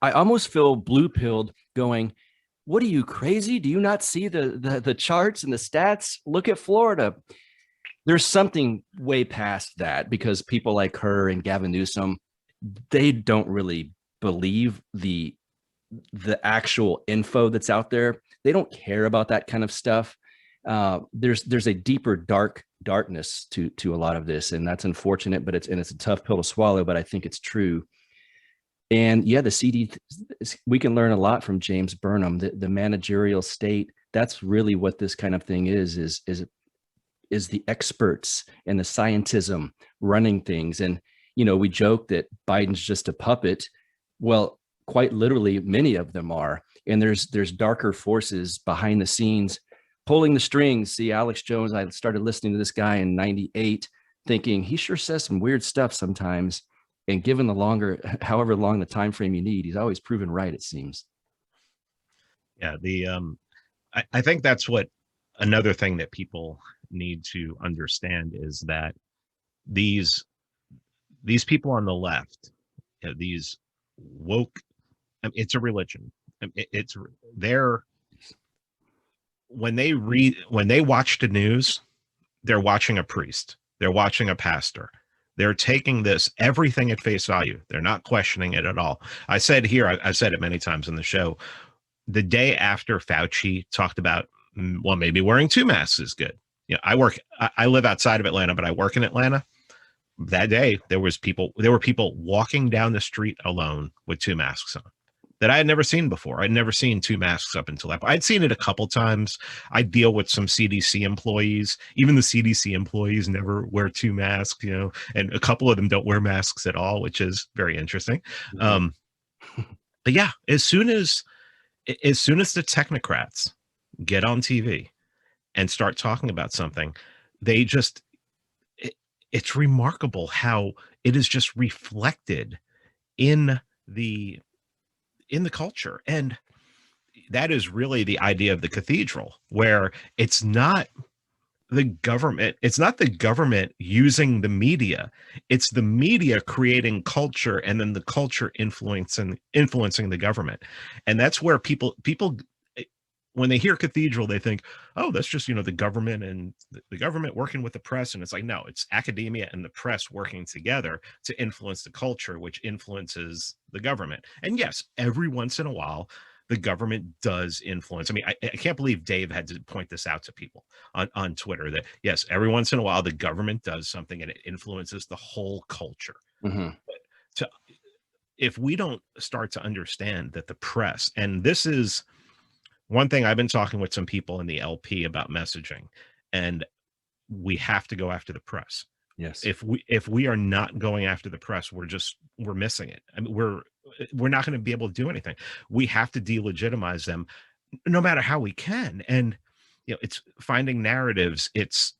I almost feel blue-pilled going, what are you, crazy? Do you not see the charts and the stats? Look at Florida. There's something way past that because people like her and Gavin Newsom, they don't really believe the actual info that's out there. They don't care about that kind of stuff. There's a deeper darkness to a lot of this, and that's unfortunate, but it's a tough pill to swallow, but I think it's true. And the CD, we can learn a lot from James Burnham, the managerial state. That's really what this kind of thing is the experts and the scientism running things. And, we joke that Biden's just a puppet. Well, quite literally, many of them are. And there's darker forces behind the scenes pulling the strings. See, Alex Jones, I started listening to this guy in 98 thinking he sure says some weird stuff sometimes. And given however long the time frame you need, he's always proven right, it seems. Yeah, I think that's what another thing that people need to understand is that these people on the left, these woke, it's a religion. It's they're when they watch the news, they're watching a priest, they're watching a pastor. They're taking this everything at face value. They're not questioning it at all. I said here, I've said it many times in the show, the day after Fauci talked about, well, maybe wearing 2 masks is good. I live outside of Atlanta, but I work in Atlanta. That day, there were people walking down the street alone with 2 masks on that I had never seen before. I'd never seen 2 masks up until that. I'd seen it a couple times. I deal with some CDC employees. Even the CDC employees never wear 2 masks, and a couple of them don't wear masks at all, which is very interesting. But yeah, as soon as the technocrats get on TV and start talking about something, it's remarkable how it is just reflected in the culture. And that is really the idea of the cathedral, where it's not the government using the media, it's the media creating culture, and then the culture influencing the government. And that's where people when they hear cathedral, they think, oh, that's just, the government and the government working with the press. And it's like, no, it's academia and the press working together to influence the culture, which influences the government. And yes, every once in a while, the government does influence. I mean, I can't believe Dave had to point this out to people on Twitter, that yes, every once in a while, the government does something and it influences the whole culture. Mm-hmm. But if we don't start to understand that the press, and this is one thing, I've been talking with some people in the LP about messaging, and we have to go after the press. Yes. If we are not going after the press, we're missing it. I mean, we're not going to be able to do anything. We have to delegitimize them no matter how we can. And, it's finding narratives. It's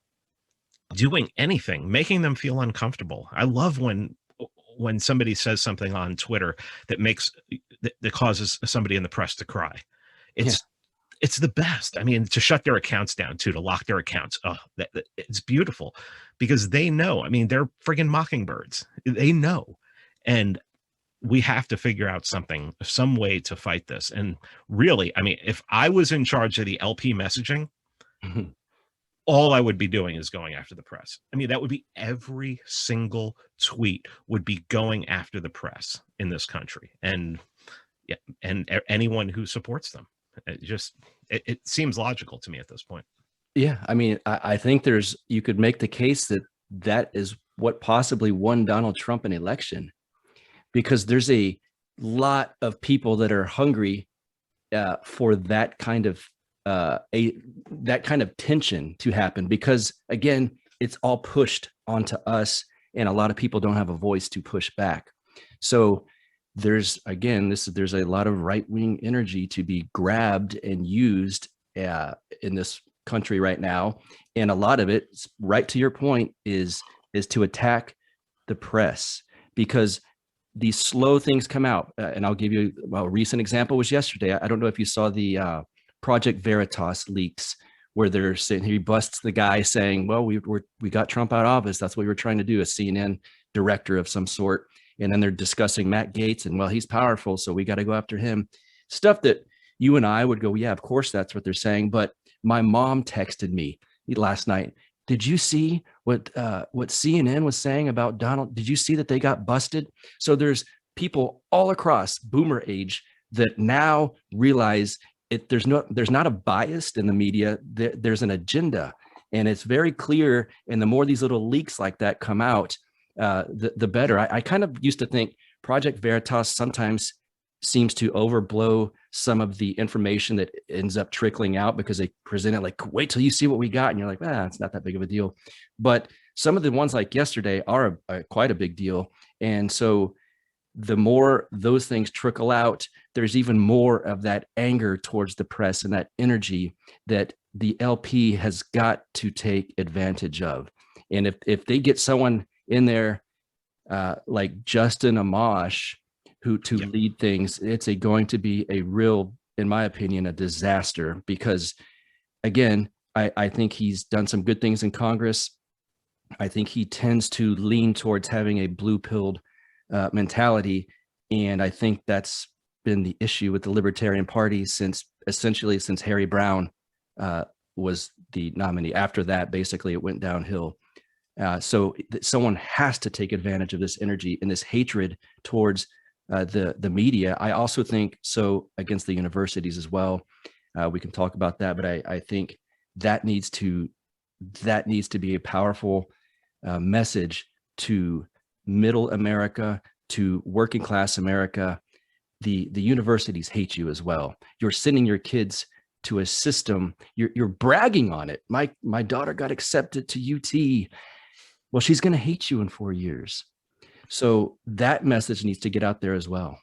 doing anything, making them feel uncomfortable. I love when somebody says something on Twitter that causes somebody in the press to cry. It's the best. I mean, to shut their accounts down to lock their accounts. Oh, it's beautiful, because they know. I mean, they're friggin' mockingbirds. They know. And we have to figure out some way to fight this. And really, I mean, if I was in charge of the LP messaging, all I would be doing is going after the press. I mean, that would be every single tweet would be going after the press in this country. And anyone who supports them. It seems logical to me at this point. Yeah, I mean, I think you could make the case that is what possibly won Donald Trump an election, because there's a lot of people that are hungry for that kind of tension to happen, because again, it's all pushed onto us, and a lot of people don't have a voice to push back. So there's a lot of right-wing energy to be grabbed and used in this country right now. And a lot of it, right to your point, is to attack the press, because these slow things come out. And I'll give you a recent example was yesterday. I don't know if you saw the Project Veritas leaks, where they're saying, he busts the guy saying, well, we got Trump out of office. That's what we were trying to do, a CNN director of some sort. And then they're discussing Matt Gaetz, and well, he's powerful, so we got to go after him. Stuff that you and I would go, yeah, of course that's what they're saying. But my mom texted me last night. Did you see what CNN was saying about Donald? Did you see that they got busted? So there's people all across boomer age that now realize there's not a bias in the media. There's an agenda, and it's very clear. And the more these little leaks like that come out, the better. I kind of used to think Project Veritas sometimes seems to overblow some of the information that ends up trickling out, because they present it like, wait till you see what we got. And you're like, it's not that big of a deal. But some of the ones like yesterday are quite a big deal. And so the more those things trickle out, there's even more of that anger towards the press and that energy that the LP has got to take advantage of. And if they get someone in there like Justin Amash to lead things, it's going to be a real, in my opinion, a disaster, because again, I think he's done some good things in Congress. I think he tends to lean towards having a blue-pilled mentality. And I think that's been the issue with the Libertarian Party since Harry Brown was the nominee. After that, basically, it went downhill. So someone has to take advantage of this energy and this hatred towards the media. I also think so against the universities as well. We can talk about that, but I think that needs to be a powerful message to middle America, to working class America. The universities hate you as well. You're sending your kids to a system. You're bragging on it. My daughter got accepted to UT. Well, she's going to hate you in 4 years. So that message needs to get out there as well.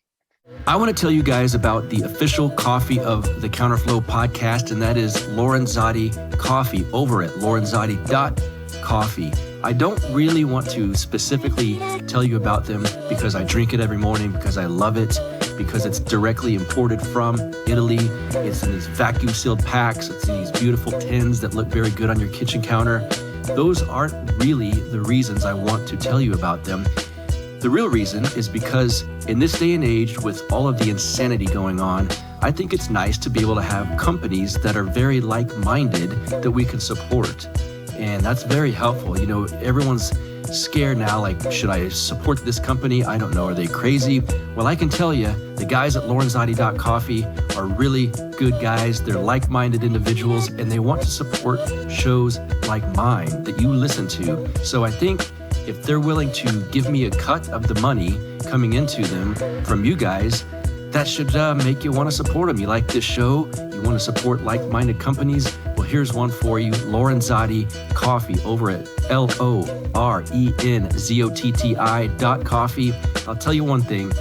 I want to tell you guys about the official coffee of the Counterflow podcast, and that is Lorenzotti Coffee over at lorenzotti.coffee. I don't really want to specifically tell you about them because I drink it every morning, because I love it, because it's directly imported from Italy. It's in these vacuum sealed packs. It's in these beautiful tins that look very good on your kitchen counter. Those aren't really the reasons I want to tell you about them. The real reason is because in this day and age, with all of the insanity going on, I think it's nice to be able to have companies that are very like-minded that we can support. And that's very helpful. You know, everyone's scared now, like, should I support this company? I don't know. Are they crazy? Well, I can tell you, the guys at lorenzotti.coffee are really good guys. They're like-minded individuals, and they want to support shows like mine that you listen to. So I think if they're willing to give me a cut of the money coming into them from you guys, that should make you want to support them. You like this show, you want to support like-minded companies, well, here's one for you, Lorenzotti Coffee over at LORENZOTTI.coffee. I'll tell you one thing,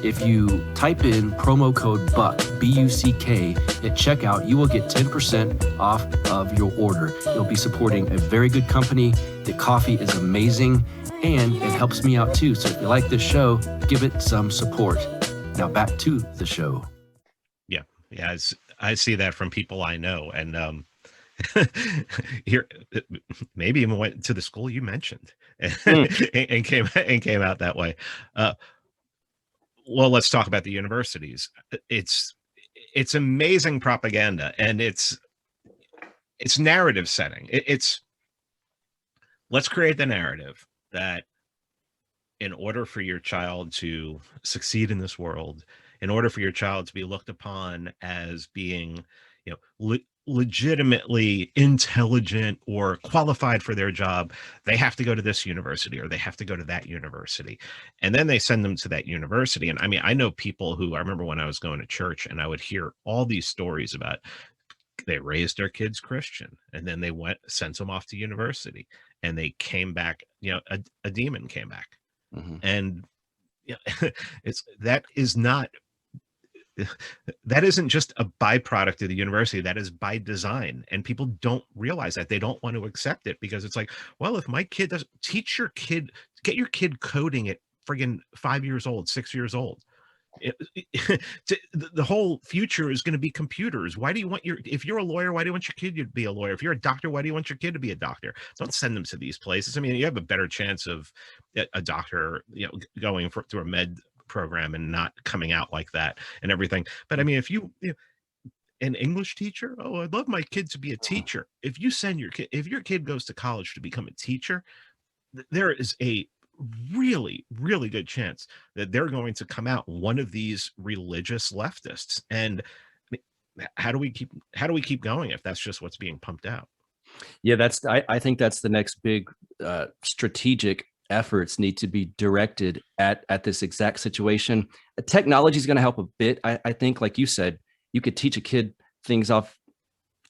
if you type in promo code BUCK, B-U-C-K, at checkout, you will get 10% off of your order. You'll be supporting a very good company. The coffee is amazing, and it helps me out too. So if you like this show, give it some support. Now back to the show. Yeah, I see that from people I know, and here maybe even went to the school you mentioned, and came out that way. Well, let's talk about the universities. It's amazing propaganda, and it's narrative setting. Let's create the narrative that in order for your child to succeed in this world, in order for your child to be looked upon as being, legitimately intelligent or qualified for their job, they have to go to this university or they have to go to that university. And then they send them to that university. And I mean, I know people who, I remember when I was going to church and I would hear all these stories about they raised their kids Christian and then they sent them off to university and they came back, a demon came back. Mm-hmm. And that isn't just a byproduct of the university. That is by design, and people don't realize that. They don't want to accept it because it's like, well, if my kid doesn't get your kid coding at friggin' 5 years old, 6 years old. The whole future is going to be computers. Why do you want if you're a lawyer, why do you want your kid to be a lawyer? If you're a doctor, why do you want your kid to be a doctor? Don't send them to these places. I mean, you have a better chance of a doctor, going through a med program and not coming out like that and everything. But I mean, if an English teacher, I'd love my kid to be a teacher. If your kid goes to college to become a teacher, there is a really, really good chance that they're going to come out one of these religious leftists. And I mean, how do we keep going if that's just what's being pumped out? Yeah, I think that's the next big strategic efforts need to be directed at this exact situation. Technology is going to help a bit. I think, like you said, you could teach a kid things off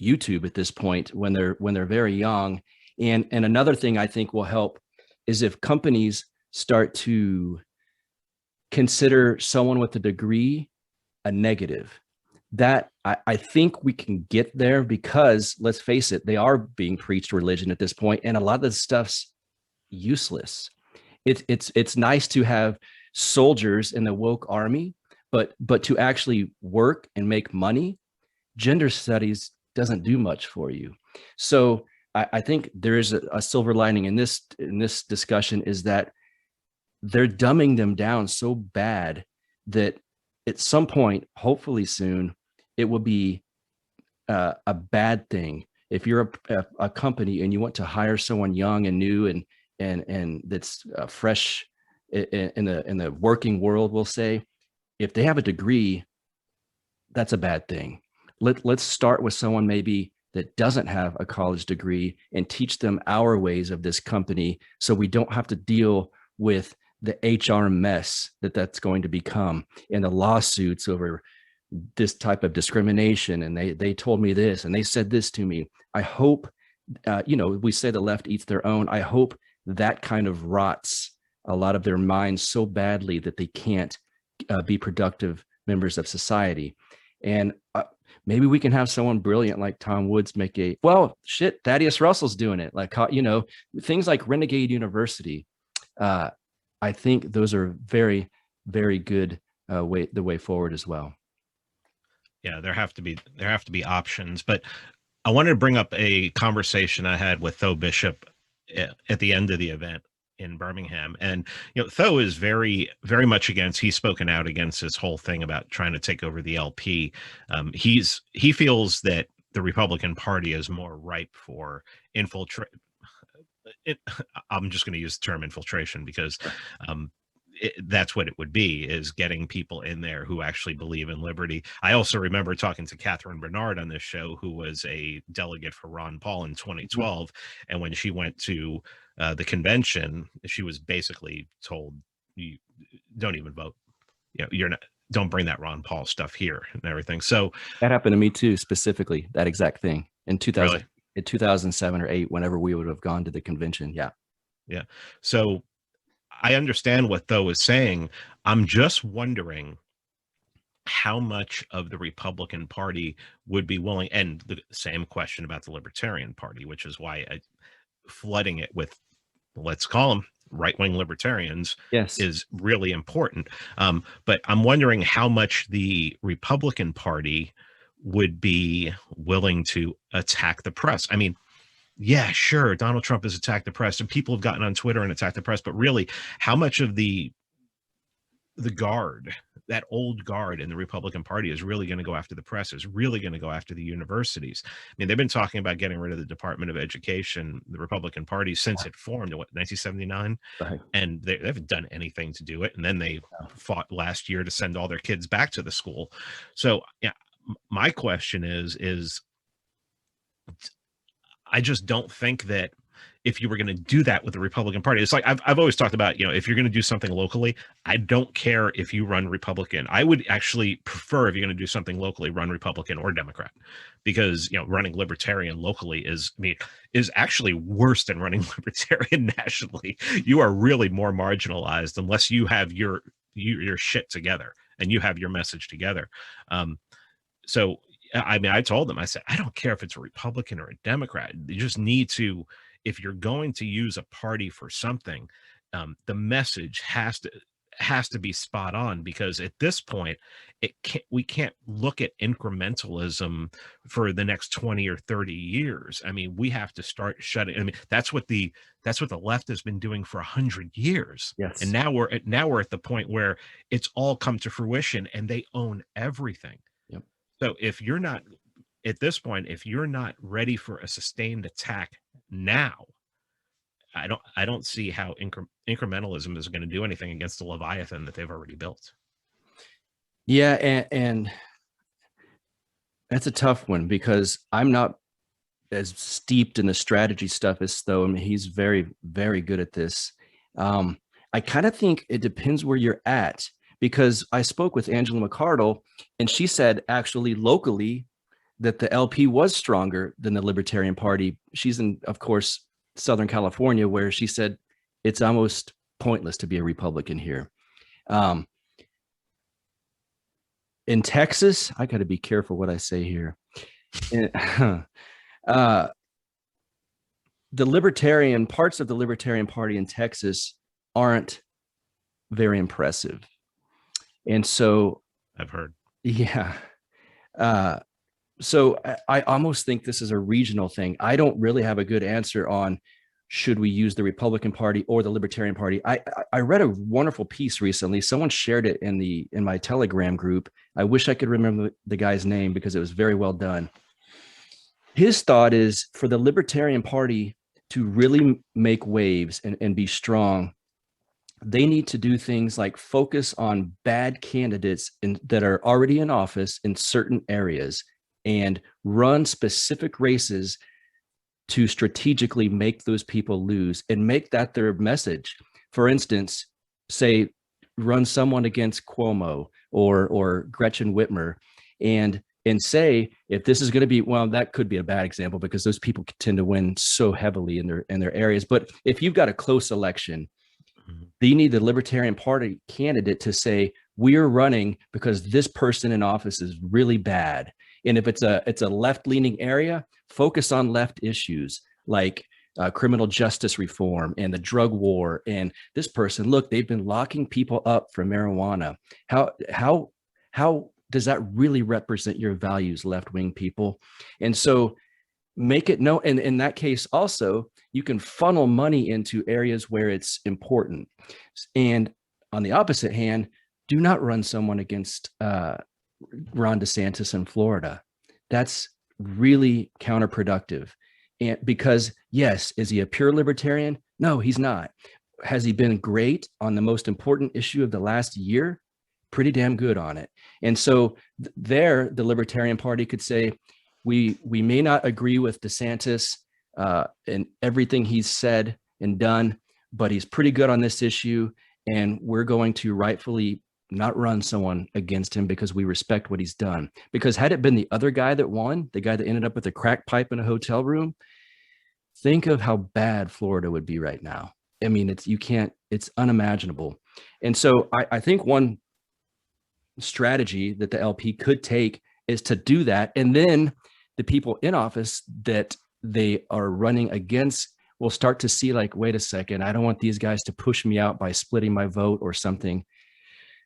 YouTube at this point when they're very young. And another thing I think will help is if companies start to consider someone with a degree a negative. That I think we can get there because, let's face it, they are being preached religion at this point, and a lot of this stuff's useless. It's nice to have soldiers in the woke army, but to actually work and make money, gender studies doesn't do much for you. So I think there is a silver lining in this discussion, is that they're dumbing them down so bad that at some point, hopefully soon, it will be a bad thing. If you're a company and you want to hire someone young and new and that's fresh in the working world, we'll say, if they have a degree, that's a bad thing. Let's start with someone maybe that doesn't have a college degree and teach them our ways of this company, so we don't have to deal with the HR mess that's going to become, and the lawsuits over this type of discrimination. And they told me this and they said this to me. I hope, we say the left eats their own. I hope that kind of rots a lot of their minds so badly that they can't be productive members of society. And maybe we can have someone brilliant like Tom Woods make Thaddeus Russell's doing it. Like, things like Renegade University. I think those are very, very good the way forward as well. Yeah, there have to be options. But I wanted to bring up a conversation I had with Tho Bishop at the end of the event in Birmingham. And, Tho is very, very much he's spoken out against this whole thing about trying to take over the LP. He feels that the Republican Party is more ripe for infiltrate. I'm just going to use the term infiltration because that's what it would be, is getting people in there who actually believe in liberty. I also remember talking to Catherine Bernard on this show, who was a delegate for Ron Paul in 2012. And when she went to the convention, she was basically told, you don't even vote. Don't bring that Ron Paul stuff here and everything. So that happened to me too, specifically that exact thing in 2000. Really? In 2007 or 8, whenever we would have gone to the convention. Yeah. So I understand what Tho is saying. I'm just wondering how much of the Republican Party would be willing, and the same question about the Libertarian Party, which is why flooding it with, let's call them right-wing libertarians, is really important. But I'm wondering how much the Republican Party would be willing to attack the press. I mean, yeah, sure, Donald Trump has attacked the press and people have gotten on Twitter and attacked the press, but really, how much of the guard, that old guard in the Republican Party, is really going to go after the press, is really going to go after the universities? I mean, they've been talking about getting rid of the Department of Education, the Republican Party, since it formed in 1979, right. And they haven't done anything to do it. And then they fought last year to send all their kids back to the school. So yeah, my question is I just don't think that if you were going to do that with the Republican Party, it's like I've always talked about, if you're going to do something locally, I don't care if you run Republican. I would actually prefer, if you're going to do something locally, run Republican or Democrat, because, running Libertarian locally is actually worse than running Libertarian nationally. You are really more marginalized unless you have your shit together and you have your message together. So, I mean, I told them, I said, I don't care if it's a Republican or a Democrat. You just need to, if you're going to use a party for something, the message has to be spot on, because at this point, we can't look at incrementalism for the next 20 or 30 years. I mean, we have to start shutting. I mean, that's what the left has been doing for 100 years. Yes. And now we're at the point where it's all come to fruition and they own everything. Yep. So if you're not, at this point, if you're not ready for a sustained attack now, I don't see how incrementalism is going to do anything against the Leviathan that they've already built. Yeah, and that's a tough one, because I'm not as steeped in the strategy stuff as Tho. I mean, he's very, very good at this. I kind of think it depends where you're at, because I spoke with Angela McArdle, and she said actually locally that the LP was stronger than the Libertarian Party. She's in, of course, Southern California, where she said it's almost pointless to be a Republican here. In Texas, I got to be careful what I say here. The parts of the Libertarian Party in Texas aren't very impressive. And so I've heard. Yeah. So I almost think this is a regional thing. I don't really have a good answer on should we use the Republican Party or the Libertarian Party. I read a wonderful piece recently. Someone shared it in my Telegram group. I wish I could remember the guy's name because it was very well done. His thought is for the Libertarian Party to really make waves and be strong, they need to do things like focus on bad candidates that are already in office in certain areas and run specific races to strategically make those people lose and make that their message. For instance, say run someone against Cuomo or Gretchen Whitmer and say, if this is going to be, well, that could be a bad example because those people tend to win so heavily in their areas. But if you've got a close election, you need the Libertarian Party candidate to say, we're running because this person in office is really bad. And if it's a left-leaning area, focus on left issues like criminal justice reform and the drug war. And this person, look, they've been locking people up for marijuana. How does that really represent your values, left-wing people? And so make it known. And in that case, also, you can funnel money into areas where it's important. And on the opposite hand, do not run someone against Ron DeSantis in Florida. That's really counterproductive. And because, yes, is he a pure libertarian? No, he's not. Has he been great on the most important issue of the last year? Pretty damn good on it. And so there, the Libertarian Party could say, we may not agree with DeSantis and everything he's said and done, but he's pretty good on this issue. And we're going to rightfully not run someone against him because we respect what he's done. Because had it been the other guy that won, the guy that ended up with a crack pipe in a hotel room, think of how bad Florida would be right now. I mean, it's unimaginable. And so I think one strategy that the LP could take is to do that. And then the people in office that they are running against will start to see like, wait a second, I don't want these guys to push me out by splitting my vote or something.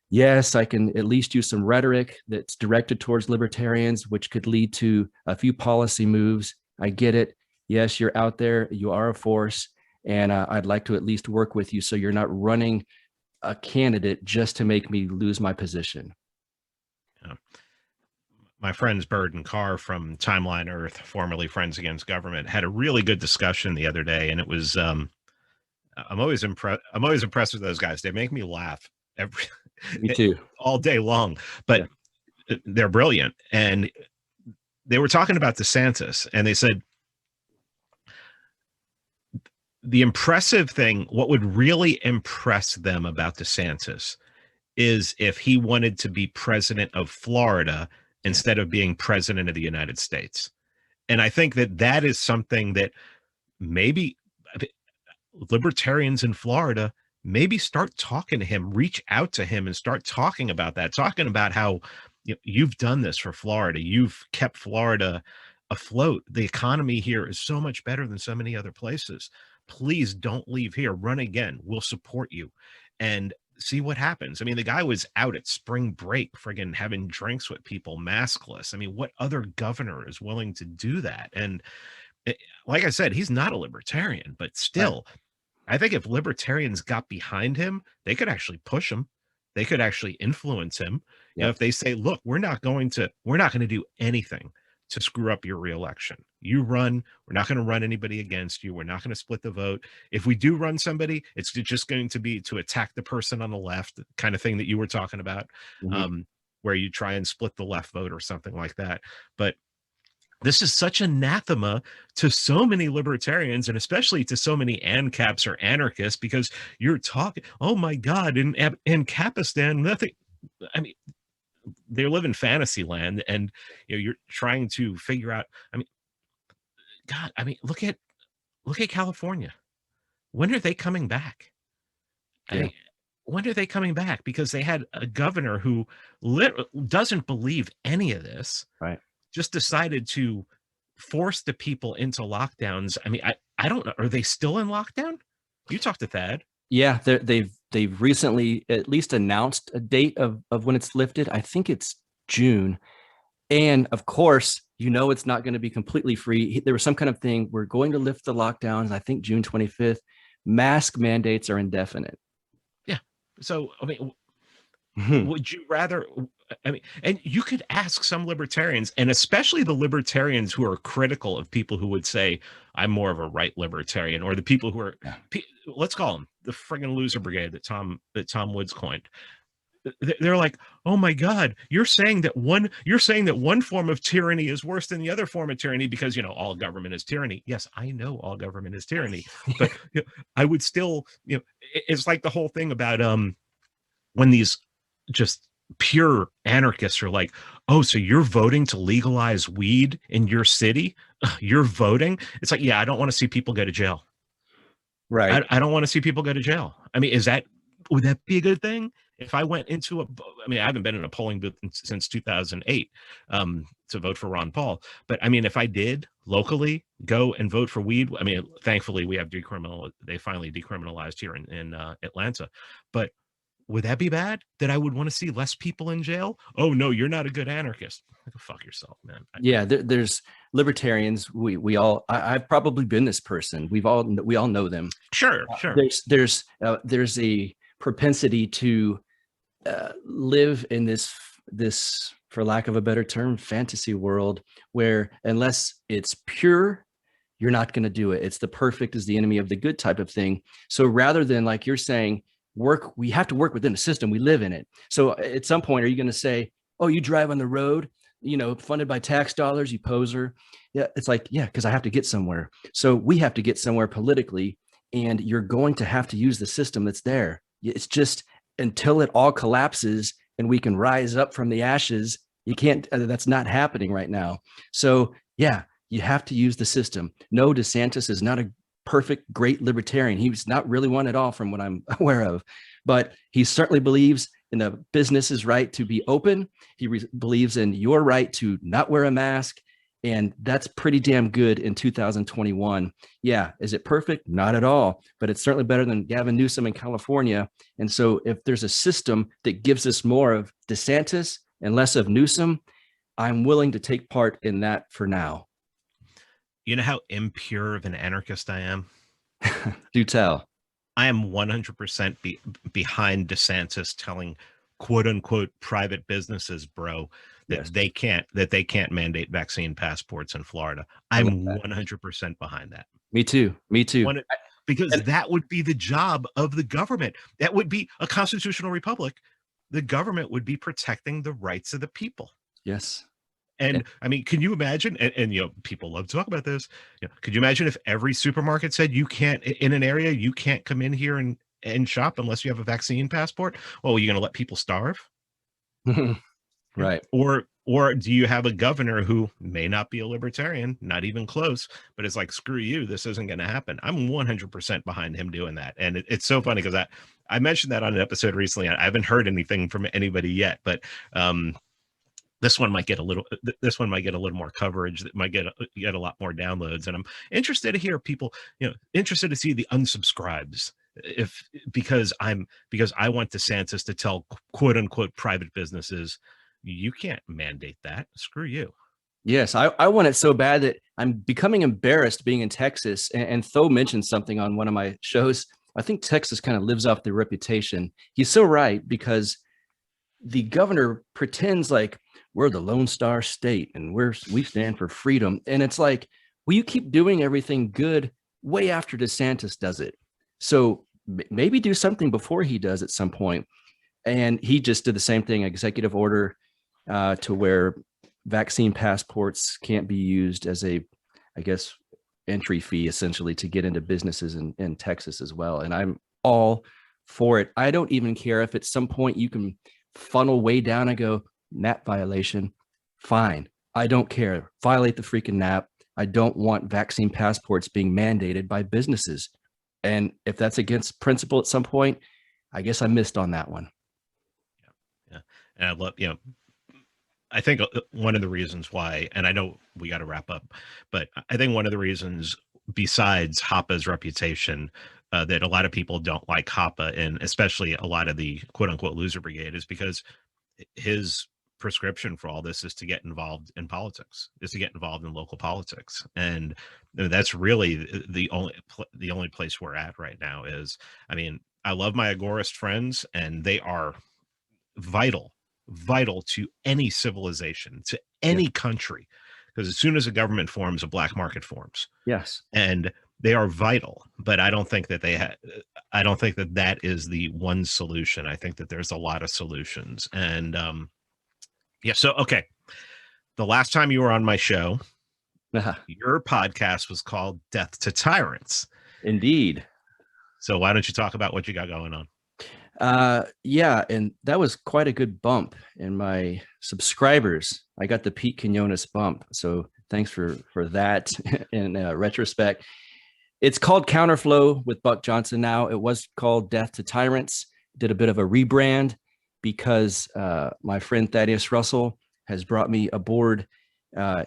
Yes, I can at least use some rhetoric that's directed towards libertarians, which could lead to a few policy moves. I get it. Yes, you're out there. You are a force. And I'd like to at least work with you so you're not running a candidate just to make me lose my position. Yeah. My friends Bird and Carr from Timeline Earth, formerly Friends Against Government, had a really good discussion the other day. And it was, I'm always impressed with those guys. They make me laugh Me too. all day long, but they're brilliant. And they were talking about DeSantis and they said, the impressive thing, what would really impress them about DeSantis is if he wanted to be president of Florida instead of being president of the United States. And I think that that is something that maybe libertarians in Florida maybe start talking to him, reach out to him and start talking about that, talking about how you've done this for Florida. You've kept Florida afloat. The economy here is so much better than so many other places. Please don't leave here. Run again. We'll support you and see what happens. I mean, the guy was out at spring break, friggin' having drinks with people, maskless. I mean, what other governor is willing to do that? And like I said, he's not a libertarian, but still, I think if libertarians got behind him, they could actually push him. They could actually influence him. You know, if they say, look, we're not going to do anything to screw up your reelection. You run, we're not going to run anybody against you. We're not going to split the vote. If we do run somebody, it's just going to be to attack the person on the left, kind of thing that you were talking about, where you try and split the left vote or something like that. But this is such anathema to so many libertarians and especially to so many ANCAPs or anarchists, because you're talking, oh my God, in Capistan, nothing. I mean, they live in fantasy land and you're trying to figure out, I mean, God, I mean, look at California. When are they coming back? I mean, when are they coming back? Because they had a governor who doesn't believe any of this, right? Just decided to force the people into lockdowns. I mean, I don't know. Are they still in lockdown? You talked to Thad. Yeah, they've recently at least announced a date of when it's lifted. I think it's June. And of course, it's not going to be completely free. There was some kind of thing. We're going to lift the lockdowns, I think June 25th. Mask mandates are indefinite. Yeah. So, I mean, Mhm. would you rather, I mean, and you could ask some libertarians, and especially the libertarians who are critical of people who would say, I'm more of a right libertarian, or the people who are, Yeah. let's call them the friggin' loser brigade that Tom Woods coined. They're like, oh my God, you're saying that one form of tyranny is worse than the other form of tyranny because, all government is tyranny. Yes, I know all government is tyranny, but I would still, it's like the whole thing about when these just pure anarchists are like, oh, so you're voting to legalize weed in your city? You're voting? It's like, yeah, I don't want to see people go to jail. Right. I don't want to see people go to jail. I mean, would that be a good thing? If I went into I haven't been in a polling booth since 2008 to vote for Ron Paul. But I mean, if I did locally go and vote for weed, I mean, thankfully we have they finally decriminalized here in Atlanta. But would that be bad that I would want to see less people in jail? Oh, no, you're not a good anarchist. Go fuck yourself, man. Yeah, there's libertarians. I've probably been this person. We all know them. Sure. There's a propensity to live in this, for lack of a better term, fantasy world where unless it's pure, you're not going to do it. It's the perfect is the enemy of the good type of thing. So rather than, like you're saying, we have to work within the system. We live in it. So at some point, are you going to say, oh, you drive on the road, funded by tax dollars, you poser? Yeah. It's like, yeah, because I have to get somewhere. So we have to get somewhere politically, and you're going to have to use the system that's there. It's just until it all collapses and we can rise up from the ashes, you can't, that's not happening right now. So yeah, you have to use the system. No, DeSantis is not a perfect, great libertarian. He's not really one at all from what I'm aware of, but he certainly believes in the business's right to be open. He believes in your right to not wear a mask. And that's pretty damn good in 2021. Yeah. Is it perfect? Not at all, but it's certainly better than Gavin Newsom in California. And so if there's a system that gives us more of DeSantis and less of Newsom, I'm willing to take part in that for now. You know how impure of an anarchist I am? Do tell. I am 100% behind DeSantis telling quote unquote private businesses, bro, that Yes. they can't mandate vaccine passports in Florida. I'm 100% behind that. Me too. Because that would be the job of the government. That would be a constitutional republic. The government would be protecting the rights of the people. Yes. And I mean, can you imagine? And people love to talk about this. Could you imagine if every supermarket said you can't in an area, you can't come in here and shop unless you have a vaccine passport? Well, are you going to let people starve? Right. Or do you have a governor who may not be a libertarian, not even close, but it's like, screw you, this isn't going to happen. I'm 100% behind him doing that. And it's so funny because I mentioned that on an episode recently. I haven't heard anything from anybody yet, but this one might get a little more coverage. That might get a lot more downloads. And I'm interested to hear people, interested to see the unsubscribes. Because I want DeSantis to tell quote unquote private businesses, you can't mandate that. Screw you. Yes, I want it so bad that I'm becoming embarrassed being in Texas. And Tho mentioned something on one of my shows. I think Texas kind of lives off the reputation. He's so right, because the governor pretends like we're the Lone Star State and we stand for freedom. And it's like, well, you keep doing everything good way after DeSantis does it. So maybe do something before he does at some point. And he just did the same thing, executive order to where vaccine passports can't be used as a, I guess, entry fee essentially to get into businesses in Texas as well. And I'm all for it. I don't even care if at some point you can funnel way down and go, NAP violation, fine. I don't care. Violate the freaking NAP. I don't want vaccine passports being mandated by businesses. And if that's against principle at some point, I guess I missed on that one. Yeah. And I love, I think one of the reasons why, and I know we got to wrap up, but I think one of the reasons besides Hoppe's reputation that a lot of people don't like Hoppe, and especially a lot of the quote unquote loser brigade, is because his prescription for all this is to get involved in politics, is to get involved in local politics. And that's really the only place we're at right now. Is, I mean, I love my agorist friends, and they are vital to any civilization, to any country, because as soon as a government forms, a black market forms. Yes. And they are vital, but I don't think that I don't think that that is the one solution. I think that there's a lot of solutions. And so, okay. The last time you were on my show, your podcast was called Death to Tyrants. Indeed. So why don't you talk about what you got going on? Yeah, and that was quite a good bump in my subscribers. I got the Pete Quiñones bump, so thanks for that. In retrospect, it's called Counterflow with Buck Johnson now. It was called Death to Tyrants. Did a bit of a rebrand because my friend Thaddeus Russell has brought me aboard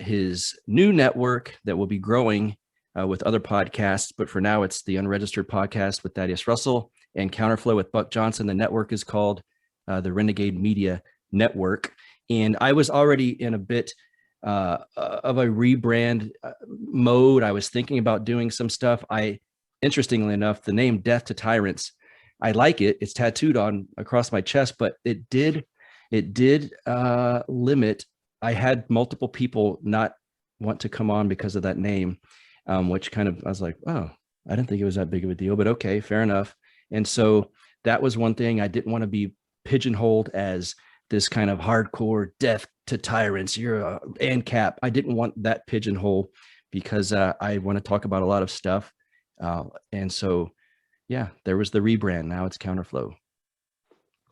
his new network that will be growing with other podcasts. But for now, it's the Unregistered Podcast with Thaddeus Russell and Counterflow with Buck Johnson. The network is called the Renegade Media Network. And I was already in a bit of a rebrand mode. I was thinking about doing some stuff. Interestingly enough, the name Death to Tyrants, I like it. It's tattooed on across my chest, but it did limit. I had multiple people not want to come on because of that name, which kind of, I was like, oh, I didn't think it was that big of a deal, but okay, fair enough. And so that was one thing. I didn't want to be pigeonholed as this kind of hardcore death to tyrants. You're a ANCAP. I didn't want that pigeonhole because I want to talk about a lot of stuff. And so, yeah, there was the rebrand. Now it's Counterflow.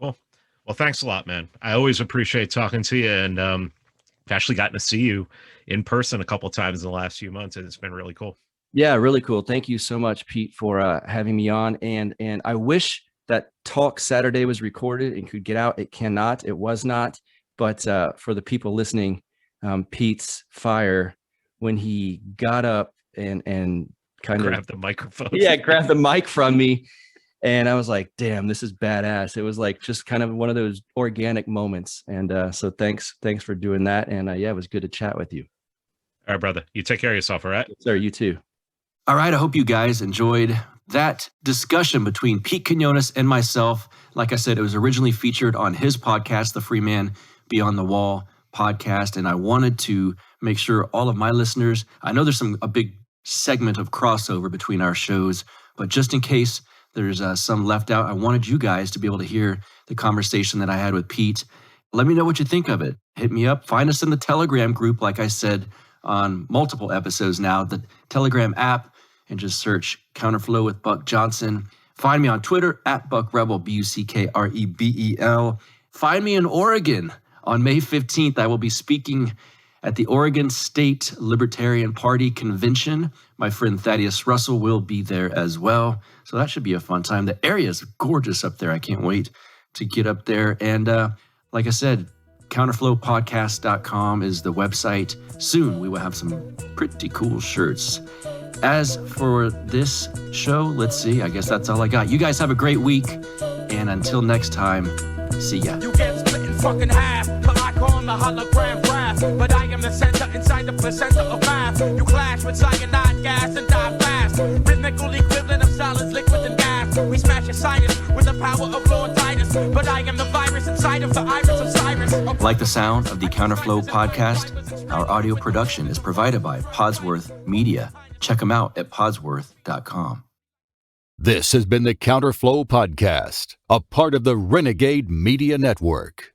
Cool. Well, thanks a lot, man. I always appreciate talking to you. And I've actually gotten to see you in person a couple of times in the last few months, and it's been really cool. Yeah, really cool. Thank you so much, Pete, for having me on. And I wish that Talk Saturday was recorded and could get out. It cannot. It was not. But for the people listening, Pete's fire when he got up and kind of grabbed the microphone. Yeah, grabbed the mic from me. And I was like, damn, this is badass. It was like just kind of one of those organic moments. And so thanks for doing that. And yeah, it was good to chat with you. All right, brother. You take care of yourself, all right? Yes, sir, you too. All right, I hope you guys enjoyed that discussion between Pete Quiñones and myself. Like I said, it was originally featured on his podcast, the Freeman Beyond the Wall podcast, and I wanted to make sure all of my listeners, I know there's a big segment of crossover between our shows, but just in case there's some left out, I wanted you guys to be able to hear the conversation that I had with Pete. Let me know what you think of it. Hit me up. Find us in the Telegram group, like I said on multiple episodes now, the Telegram app, and just search Counterflow with Buck Johnson. Find me on Twitter at Buck Rebel, BuckRebel. Find me in Oregon on May 15th. I will be speaking at the Oregon State Libertarian Party Convention. My friend Thaddeus Russell will be there as well. So that should be a fun time. The area is gorgeous up there. I can't wait to get up there. And like I said, counterflowpodcast.com is the website. Soon we will have some pretty cool shirts. As for this show, let's see. I guess that's all I got. You guys have a great week. And until next time, see ya. You get split in fucking half, till I call the hologram graph. But I am the center inside the placenta of math. You clash with cyanide gas and die fast. Rhythmical equivalent of solids, liquid and gas. We smash your sinus with the power of Lord Titus. But I am the virus inside of the iris of Cyrus. Like the sound of the Counterflow podcast? Our audio production is provided by Podsworth Media. Check them out at podsworth.com. This has been the Counterflow Podcast, a part of the Renegade Media Network.